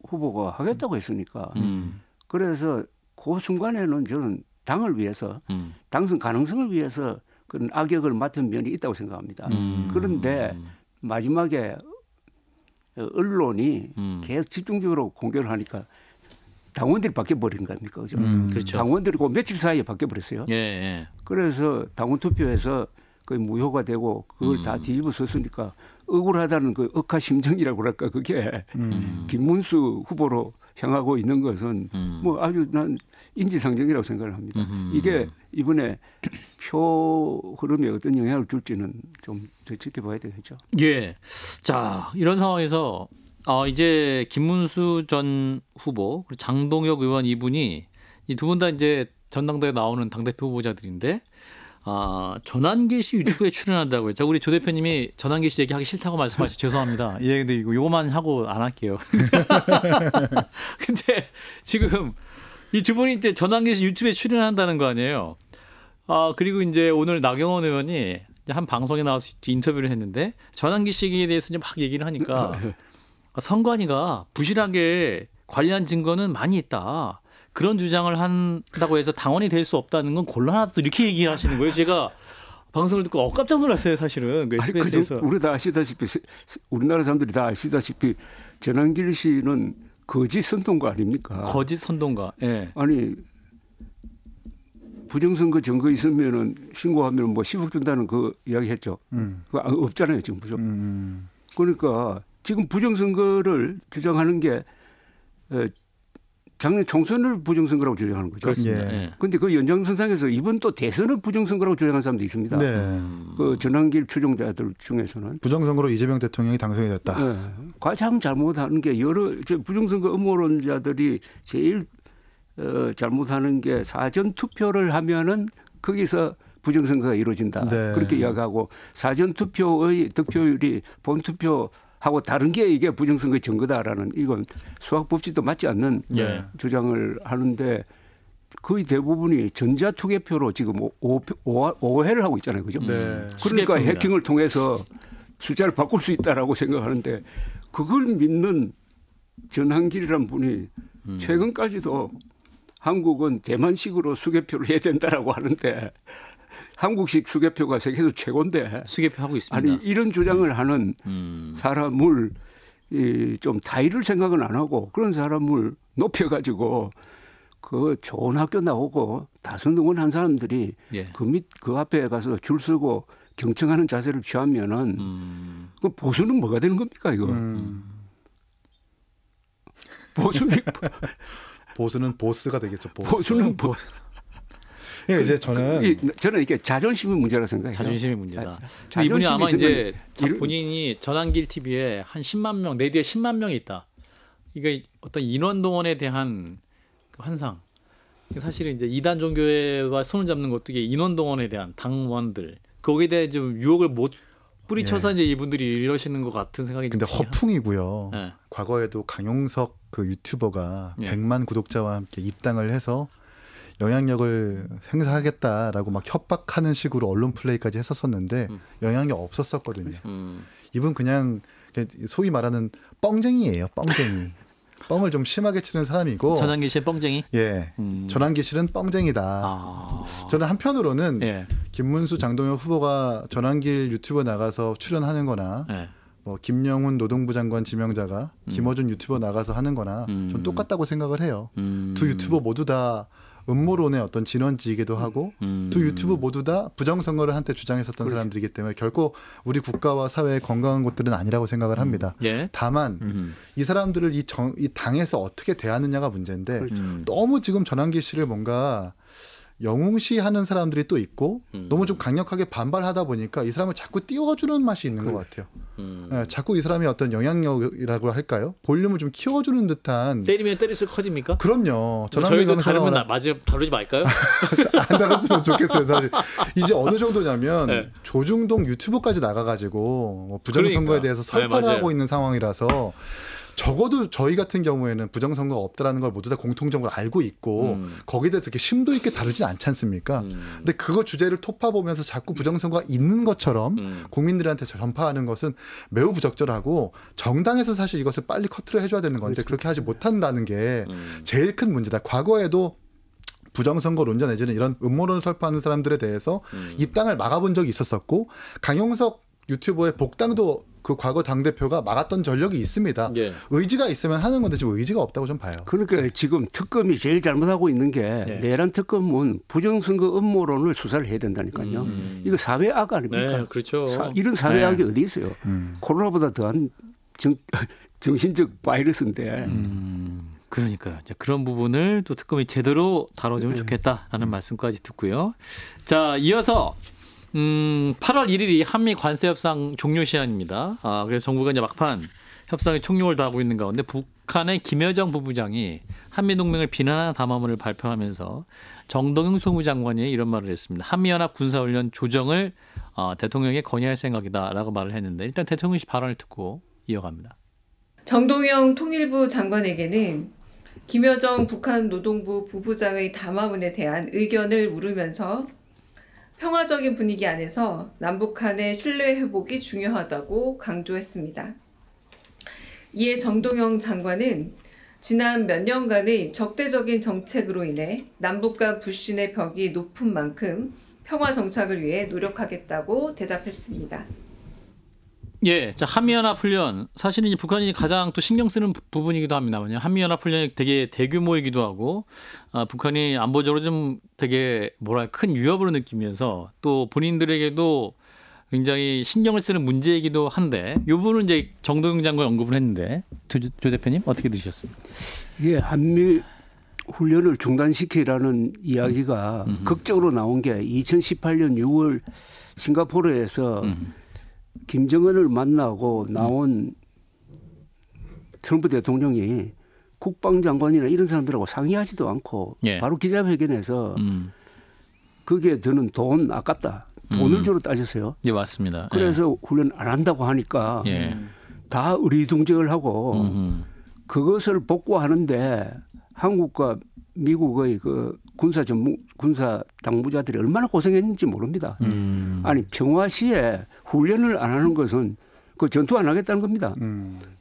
후보가 하겠다고 했으니까. 그래서 그 순간에는 저는 당을 위해서 당선 가능성을 위해서 그런 악역을 맡은 면이 있다고 생각합니다. 그런데 마지막에 언론이 계속 집중적으로 공격을 하니까 당원들이 바뀌어버린 거 아닙니까? 그죠? 그렇죠. 당원들이 그 며칠 사이에 바뀌어버렸어요. 그래서 당원 투표에서 거의 무효가 되고 그걸 다 뒤집어 썼으니까 억울하다는 그 억하심정이라고 그럴까, 그게 김문수 후보로 향하고 있는 것은 뭐 아주 난 인지상정이라고 생각을 합니다. 이게 이번에 표 흐름에 어떤 영향을 줄지는 좀 더 지켜봐야 되겠죠. 예. 자, 이런 상황에서 이제 김문수 전 후보 그리고 장동혁 의원 이분이 이 두 분 다 이제 전당대회에 나오는 당대표 후보자들인데, 전환기 씨 유튜브에 출연한다고 했죠. 우리 조 대표님이 전환기 씨 얘기하기 싫다고 말씀하셔서 죄송합니다. 예, 근데 이거만 하고 안 할게요. 근데 지금 이 두 분이 이제 전환기 씨 유튜브에 출연한다는 거 아니에요. 그리고 이제 오늘 나경원 의원이 한 방송에 나와서 인터뷰를 했는데, 전환기 씨에 대해서 막 얘기를 하니까 선관위가 부실하게 관리한 증거는 많이 있다. 그런 주장을 한다고 해서 당원이 될 수 없다는 건 곤란하다, 이렇게 얘기하시는 거예요. 제가 방송을 듣고 깜짝 놀랐어요, 사실은. 그 SBS에서. 우리 다 아시다시피, 우리나라 사람들이 다 아시다시피 전환길 씨는 거짓 선동가 아닙니까? 거짓 선동가. 예. 아니, 부정선거 증거 있으면은 신고하면 뭐 10억 준다는 그 이야기 했죠. 그거 없잖아요, 지금 부정. 그러니까 지금 부정선거를 주장하는 게 작년 총선을 부정선거라고 주장하는 거죠. 그렇습니다. 그런데 그 연장선상에서 이번 또 대선을 부정선거라고 주장하는 사람도 있습니다. 그 전환길 추종자들 중에서는. 부정선거로 이재명 대통령이 당선이 됐다. 가장 잘못하는 게 부정선거 음모론자들이 제일 잘못하는 게 사전 투표를 하면은 거기서 부정선거가 이루어진다. 그렇게 이야기하고, 사전 투표의 득표율이 본 투표하고 다른 게 이게 부정선거의 증거다라는, 이건 수학 법칙도 맞지 않는 주장을 하는데, 거의 대부분이 전자투개표로 지금 오해를 하고 있잖아요, 그죠? 그러니까 해킹을 통해서 숫자를 바꿀 수 있다라고 생각하는데, 그걸 믿는 전환길이라는 분이 최근까지도 한국은 대만식으로 수개표를 해야 된다라고 하는데, 한국식 수개표가 세계에서 최고인데 수개표 하고 있습니다. 아니, 이런 주장을 하는 사람을 좀 타의를 생각은 안 하고 그런 사람을 높여가지고 그 좋은 학교 나오고 다선 응원한 사람들이 그 앞에 가서 줄 서고 경청하는 자세를 취하면은 그 보수는 뭐가 되는 겁니까, 이거? 보수는 보수는 보스가 되겠죠. 보수는 보스. 예, 이제 저는 이게 자존심의 문제라고 생각해요. 자존심의 문제다. 이분이 아마 이제 본인이 전환길 TV에 한 10만 명, 내 뒤에 10만 명이 있다. 이게 어떤 인원동원에 대한 그 환상. 사실은 이제 이단 종교와 손을 잡는 것도 이게 인원동원에 대한 당원들 거기에 대해 좀 유혹을 못 뿌리쳐서 이제 이분들이 이러시는 것 같은 생각이. 근데 허풍이고요. 네. 과거에도 강용석 그 유튜버가 100만 구독자와 함께 입당을 해서 영향력을 행사하겠다라고 막 협박하는 식으로 언론 플레이까지 했었었는데 영향력 없었었거든요. 이분 그냥 소위 말하는 뻥쟁이예요. 뻥쟁이. 뻥을 좀 심하게 치는 사람이고. 전환기 씨의 뻥쟁이? 예. 전환기 씨는 뻥쟁이다. 저는 한편으로는 김문수 장동혁 후보가 전환길 유튜버 나가서 출연하는 거나 뭐 김영훈 노동부 장관 지명자가 김어준 유튜버 나가서 하는 거나 좀 똑같다고 생각을 해요. 두 유튜버 모두 다 음모론의 어떤 진원지이기도 하고 두 유튜브 모두 다 부정선거를 한때 주장했었던 사람들이기 때문에 결코 우리 국가와 사회의 건강한 것들은 아니라고 생각을 합니다. 다만 이 사람들을 이 당에서 어떻게 대하느냐가 문제인데 너무 지금 전환기 씨를 뭔가 영웅시하는 사람들이 또 있고 너무 좀 강력하게 반발하다 보니까 이 사람을 자꾸 띄워주는 맛이 있는 것 같아요. 네, 자꾸 이 사람이 어떤 영향력이라고 할까요? 볼륨을 좀 키워주는 듯한. 때리면 때릴수록 커집니까? 그럼요. 저희도 다루면 다루지 말까요? 안 다뤘으면 좋겠어요. 사실 이제 어느 정도냐면 조중동 유튜버까지 나가가지고 뭐 부정선거에 대해서 설파를 하고 있는 상황이라서 적어도 저희 같은 경우에는 부정선거가 없다라는 걸 모두 다 공통적으로 알고 있고 거기에 대해서 이렇게 심도 있게 다루진 않지 않습니까? 근데 그거 주제를 토파보면서 자꾸 부정선거가 있는 것처럼 국민들한테 전파하는 것은 매우 부적절하고 정당에서 사실 이것을 빨리 커트를 해줘야 되는 건데 그렇게 하지 못한다는 게 제일 큰 문제다. 과거에도 부정선거론자 내지는 이런 음모론을 설파하는 사람들에 대해서 입당을 막아본 적이 있었었고 강용석 유튜버의 복당도 그 과거 당대표가 막았던 전력이 있습니다. 의지가 있으면 하는 건데 지금 의지가 없다고 좀 봐요. 그러니까 지금 특검이 제일 잘못하고 있는 게 내란 특검은 부정선거 음모론을 수사를 해야 된다니까요. 이거 사회악 아닙니까? 네, 그렇죠. 이런 사회악이 어디 있어요. 코로나보다 더한 정신적 바이러스인데. 그러니까요. 그런 부분을 또 특검이 제대로 다뤄주면 좋겠다라는 말씀까지 듣고요. 자, 이어서 8월 1일이 한미 관세 협상 종료 시한입니다. 그래서 정부가 이제 막판 협상의 총력을 다하고 있는 가운데 북한의 김여정 부부장이 한미 동맹을 비난하는 담화문을 발표하면서 정동영 소무장관이 이런 말을 했습니다. 한미연합 군사훈련 조정을 대통령에게 건의할 생각이다라고 말을 했는데 일단 대통령이 발언을 듣고 이어갑니다. 정동영 통일부 장관에게는 김여정 북한 노동부 부부장의 담화문에 대한 의견을 물으면서 평화적인 분위기 안에서 남북한의 신뢰 회복이 중요하다고 강조했습니다. 이에 정동영 장관은 지난 몇 년간의 적대적인 정책으로 인해 남북 간 불신의 벽이 높은 만큼 평화 정착을 위해 노력하겠다고 대답했습니다. 예, 자, 한미연합훈련 사실은 북한이 가장 또 신경 쓰는 부분이기도 합니다. 한미연합훈련이 되게 대규모이기도 하고 북한이 안보적으로 좀 되게 큰 위협으로 느끼면서 또 본인들에게도 굉장히 신경을 쓰는 문제이기도 한데 이 부분은 이제 정동영 장관 언급을 했는데 조 대표님 어떻게 들으셨습니까? 예, 한미 훈련을 중단시키라는 이야기가 극적으로 나온 게 2018년 6월 싱가포르에서 김정은을 만나고 나온 트럼프 대통령이 국방장관이나 이런 사람들하고 상의하지도 않고 바로 기자회견에서 그게 드는 돈 아깝다. 돈을 주로 따졌어요. 예, 맞습니다. 그래서 훈련 안 한다고 하니까 다 의리둥절을 하고 그것을 복구하는데 한국과 미국의 그 군사 당부자들이 얼마나 고생했는지 모릅니다. 아니 평화시에 훈련을 안 하는 것은 그 전투 안 하겠다는 겁니다.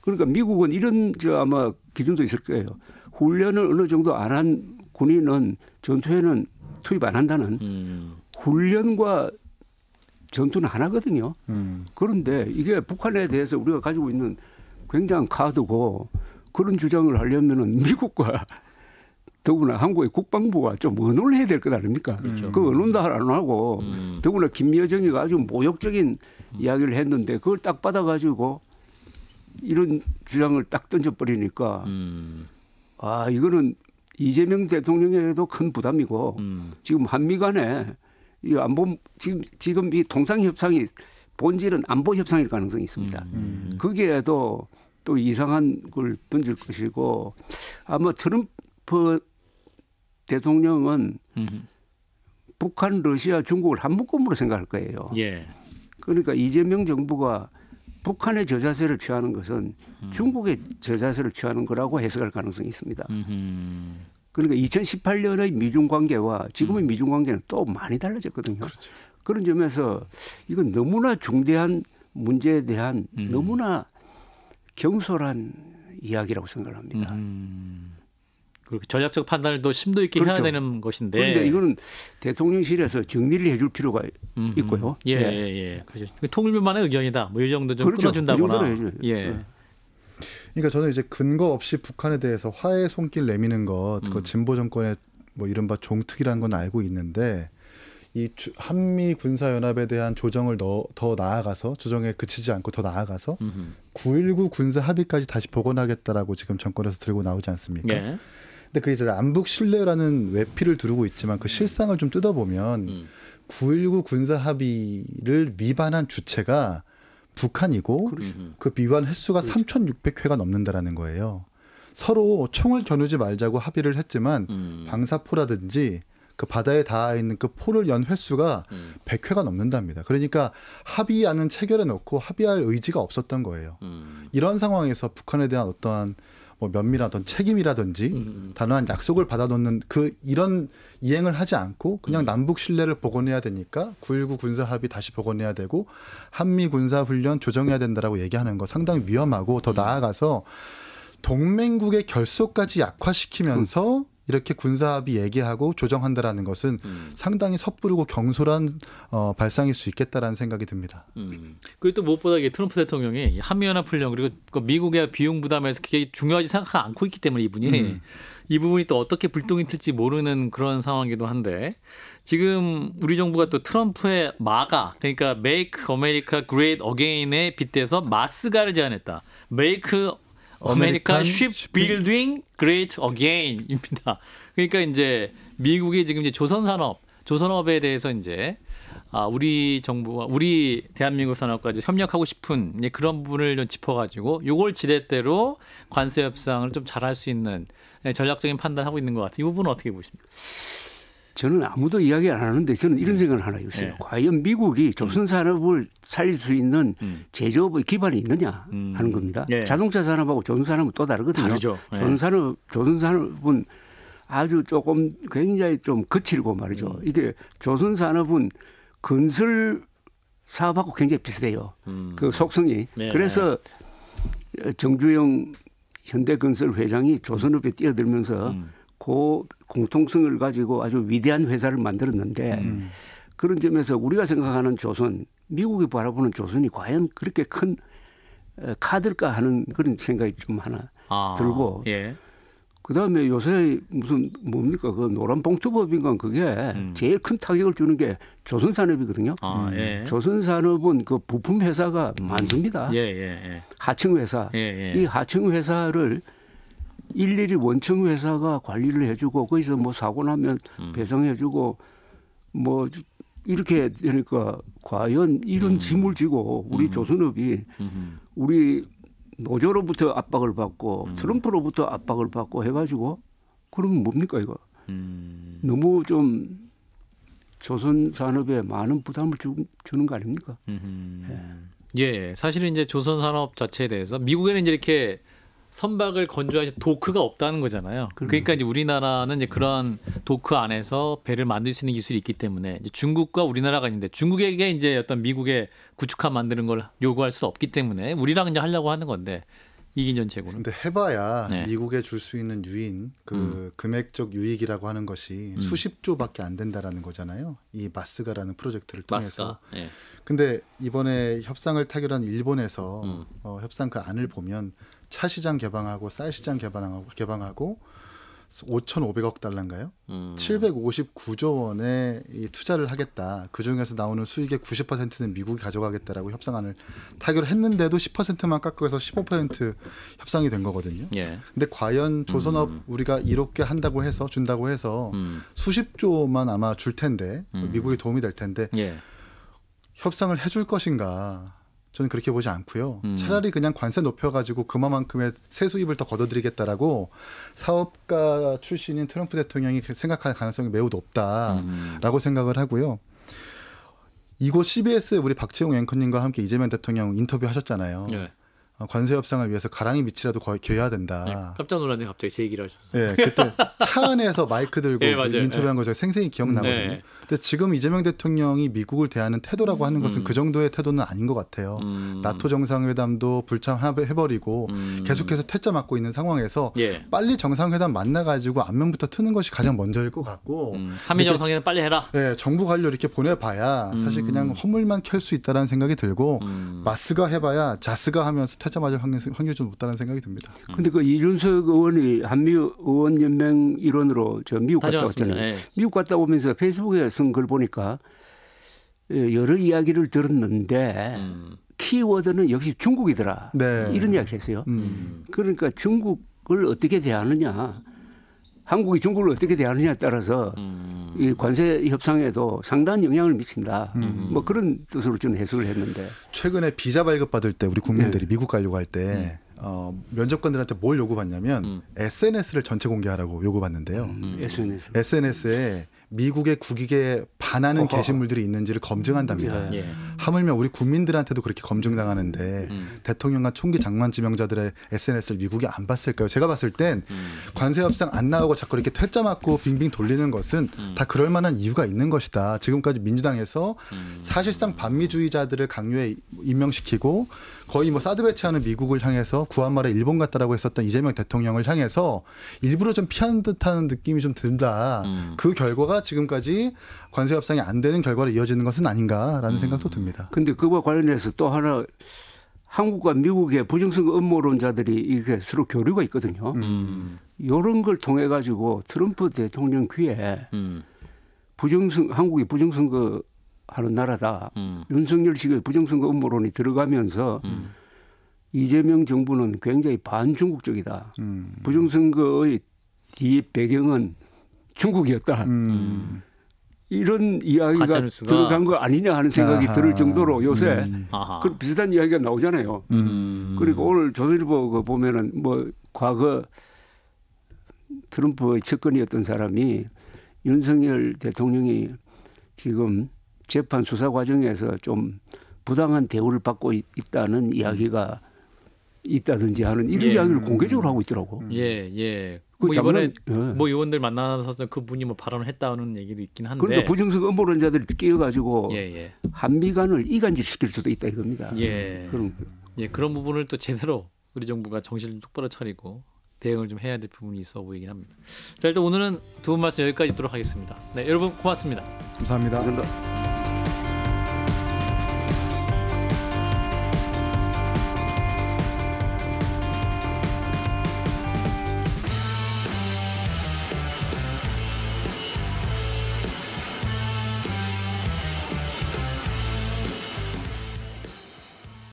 그러니까 미국은 이런 아마 기준도 있을 거예요. 훈련을 어느 정도 안 한 군인은 전투에는 투입 안 한다는 훈련과 전투는 하나거든요. 그런데 이게 북한에 대해서 우리가 가지고 있는 굉장한 카드고 그런 주장을 하려면은 미국과 더구나 한국의 국방부가 좀 의논을 해야 될 것 아닙니까? 그렇죠. 그 의논도 안 하고 더구나 김여정이가 아주 모욕적인 이야기를 했는데 그걸 딱 받아가지고 이런 주장을 딱 던져버리니까 이거는 이재명 대통령에게도 큰 부담이고 지금 한미 간에 이 안보 지금 이 통상 협상이 본질은 안보 협상일 가능성이 있습니다. 거기에도 또 이상한 걸 던질 것이고 아마 트럼프 대통령은 북한, 러시아, 중국을 한 묶음으로 생각할 거예요. 예. 그러니까 이재명 정부가 북한의 저자세를 취하는 것은 중국의 저자세를 취하는 거라고 해석할 가능성이 있습니다. 그러니까 2018년의 미중 관계와 지금의 미중 관계는 또 많이 달라졌거든요. 그렇죠. 그런 점에서 이건 너무나 중대한 문제에 대한 너무나 경솔한 이야기라고 생각을 합니다. 그렇게 전략적 판단을 더 심도 있게 그렇죠. 해야 되는 것인데. 그런데 이거는 대통령실에서 정리를 해줄 필요가 있고요. 예. 그렇죠. 통일부만의 의견이다. 뭐 이 정도 좀 그렇죠. 끊어준다거나. 그 예. 그러니까 저는 이제 근거 없이 북한에 대해서 화해 손길 내미는 것, 그 진보 정권의 뭐 이른바 종특이라는 건 알고 있는데 이 한미 군사 연합에 대한 조정을 더 나아가서 조정에 그치지 않고 더 나아가서 9.19 군사 합의까지 다시 복원하겠다라고 지금 정권에서 들고 나오지 않습니까? 예. 근데 그 이제 남북 신뢰라는 외피를 두르고 있지만 그 실상을 좀 뜯어보면 9.19 군사 합의를 위반한 주체가 북한이고 그 위반 횟수가 3,600회가 넘는다라는 거예요. 서로 총을 겨누지 말자고 합의를 했지만 방사포라든지 그 바다에 닿아 있는 그 포를 연 횟수가 100회가 넘는답니다. 그러니까 합의안은 체결해 놓고 합의할 의지가 없었던 거예요. 이런 상황에서 북한에 대한 어떠한 뭐 면밀하던 책임이라든지 단호한 약속을 받아놓는 이런 이행을 하지 않고 그냥 남북 신뢰를 복원해야 되니까 9.19 군사 합의 다시 복원해야 되고 한미 군사 훈련 조정해야 된다라고 얘기하는 거 상당히 위험하고 더 나아가서 동맹국의 결속까지 약화시키면서 이렇게 군사합의 얘기하고 조정한다라는 것은 상당히 섣부르고 경솔한 발상일 수 있겠다라는 생각이 듭니다. 그리고 또 무엇보다 이게 트럼프 대통령이 한미연합훈련 그리고 미국의 비용 부담에서 그게 중요하지 생각하지 않고 있기 때문에 이분이 이 부분이 또 어떻게 불똥이 튈지 모르는 그런 상황이기도 한데 지금 우리 정부가 또 트럼프의 마가 그러니까 Make America Great Again에 빗대서 마스가를 제안했다. Make America Shipbuilding Great Again입니다. 그러니까 이제 미국이 지금 이제 조선업에 대해서 이제 우리 정부와 우리 대한민국 산업까지 협력하고 싶은 이제 그런 부분을 좀 짚어가지고 요걸 지렛대로 관세 협상을 좀 잘할 수 있는 전략적인 판단을 하고 있는 것 같아요. 이 부분은 어떻게 보십니까? 저는 아무도 이야기 안 하는데 저는 이런 생각을 하나 있어요. 과연 미국이 조선 산업을 살릴 수 있는 제조업의 기반이 있느냐 하는 겁니다. 자동차 산업하고 조선 산업은 또 다르거든요. 다르죠. 조선 산업은 아주 조금 굉장히 좀 거칠고 말이죠. 이게 조선 산업은 건설 사업하고 굉장히 비슷해요. 그 속성이. 그래서 정주영 현대건설 회장이 조선업에 뛰어들면서 그 공통성을 가지고 아주 위대한 회사를 만들었는데 그런 점에서 우리가 생각하는 조선, 미국이 바라보는 조선이 과연 그렇게 큰 카드일까 하는 그런 생각이 좀 하나 들고 그다음에 요새 무슨 뭡니까 그 노란봉투법인가 그게 제일 큰 타격을 주는 게 조선산업이거든요. 조선산업은 그 부품 회사가 많습니다. 하청 회사. 이 하청 회사를 일일이 원청 회사가 관리를 해주고 거기서 뭐 사고 나면 배상해주고 뭐 이렇게 되니까 과연 이런 짐을 지고 우리 조선업이 우리 노조로부터 압박을 받고 트럼프로부터 압박을 받고 해가지고 그러면 뭡니까 이거 너무 좀 조선 산업에 많은 부담을 주는 거 아닙니까? 사실은 이제 조선 산업 자체에 대해서 미국에는 이제 이렇게 선박을 건조할 도크가 없다는 거잖아요. 그러니까 이제 우리나라는 이제 그런 도크 안에서 배를 만들 수 있는 기술이 있기 때문에 이제 중국과 우리나라가 있는데 중국에게 이제 어떤 미국의 구축함 만드는 걸 요구할 수 없기 때문에 우리랑 이제 하려고 하는 건데 이긴전 최고는. 근데 해봐야 미국에 줄 수 있는 유인 그 금액적 유익이라고 하는 것이 수십 조밖에 안 된다라는 거잖아요. 이 마스가라는 프로젝트를 통해서. 근데 이번에 협상을 타결한 일본에서 협상 그 안을 보면 차 시장 개방하고 쌀 시장 개방하고 5,500억 달러인가요? 759조 원의 이 투자를 하겠다. 그중에서 나오는 수익의 90%는 미국이 가져가겠다라고 협상안을 타결을 했는데도 10%만 깎아서 15% 협상이 된 거거든요. 예. 근데 과연 조선업 우리가 이렇게 한다고 해서 준다고 해서 수십조만 아마 줄 텐데 미국에 도움이 될 텐데 예. 협상을 해줄 것인가? 저는 그렇게 보지 않고요. 차라리 그냥 관세 높여가지고 그만큼의 세수입을 더 걷어들이겠다라고 사업가 출신인 트럼프 대통령이 생각할 가능성이 매우 높다라고 생각을 하고요. 이곳 CBS 우리 박지용 앵커님과 함께 이재명 대통령 인터뷰 하셨잖아요. 네. 관세 협상을 위해서 가랑이 밑이라도 기어야 된다. 네, 깜짝 놀랐네요. 갑자기 제 얘기를 하셨어요. 네, 그때 차 안에서 마이크 들고 네, 인터뷰한 거 제가 생생히 기억나거든요. 네. 근데 지금 이재명 대통령이 미국을 대하는 태도라고 하는 것은 그 정도의 태도는 아닌 것 같아요. 나토 정상회담도 불참해버리고 계속해서 퇴짜 맞고 있는 상황에서 예. 빨리 정상회담 만나가지고 안면부터 트는 것이 가장 먼저일 것 같고 한미 정상회담 빨리 해라. 네, 정부 관료 이렇게 보내봐야 사실 그냥 허물만 켤 수 있다는 생각이 들고 마스가 해봐야 자스가 하면서 퇴짜 맞을 확률이 좀 높다는 생각이 듭니다. 근데 그 이준석 의원이 한미 의원 연맹 일원으로 저 미국 갔다 왔잖아요. 네. 미국 갔다 오면서 페이스북에 쓴 글 보니까 여러 이야기를 들었는데 키워드는 역시 중국이더라. 네. 이런 이야기를 했어요. 그러니까 중국을 어떻게 대하느냐, 한국이 중국을 어떻게 대하느냐에 따라서 이 관세 협상에도 상당한 영향을 미친다. 뭐 그런 뜻으로 저는 해석을 했는데. 최근에 비자 발급받을 때 우리 국민들이 네. 미국 가려고 할 때 면접관들한테 뭘 요구받냐면 SNS를 전체 공개하라고 요구받는데요. SNS에 미국의 국익에 반하는 게시물들이 있는지를 검증한답니다. 예. 하물며 우리 국민들한테도 그렇게 검증당하는데 대통령과 총기 장관지명자들의 SNS를 미국이 안 봤을까요? 제가 봤을 땐 관세 협상 안 나오고 자꾸 이렇게 퇴짜 맞고 빙빙 돌리는 것은 다 그럴 만한 이유가 있는 것이다. 지금까지 민주당에서 사실상 반미주의자들을 강요해 임명시키고 거의 뭐 사드 배치하는 미국을 향해서 구한말에 일본 같다라고 했었던 이재명 대통령을 향해서 일부러 좀 피하는 듯한 느낌이 좀 든다. 그 결과가 지금까지 관세 협상이 안 되는 결과로 이어지는 것은 아닌가라는 생각도 듭니다. 그런데 그와 관련해서 또 하나 한국과 미국의 부정선거 음모론자들이 이게 서로 교류가 있거든요. 이런 걸 통해 가지고 트럼프 대통령 귀에 한국이 부정선거 하는 나라다. 윤석열식의 부정선거 음모론이 들어가면서 이재명 정부는 굉장히 반중국적이다. 부정선거의 뒤 배경은 중국이었다. 이런 이야기가 들어간 거 아니냐 하는 생각이 들 정도로 요새 그 비슷한 이야기가 나오잖아요. 그리고 오늘 조선일보 보면은 뭐 과거 트럼프의 측근이었던 사람이 윤석열 대통령이 지금 재판 수사 과정에서 좀 부당한 대우를 받고 있다는 이야기가 있다든지 하는 이런 이야기를 공개적으로 하고 있더라고. 예. 뭐 이번에 뭐 의원들 만나서 그분이 뭐 발언을 했다는 얘기도 있긴 한데. 그러니까 부정선거 음모론자들이 끼어가지고 한미 간을 이간질시킬 수도 있다 이겁니다. 그런 부분을 또 제대로 우리 정부가 정신을 똑바로 차리고 대응을 좀 해야 될 부분이 있어 보이긴 합니다. 자, 일단 오늘은 두 분 말씀 여기까지 듣도록 하겠습니다. 네, 여러분 고맙습니다. 감사합니다.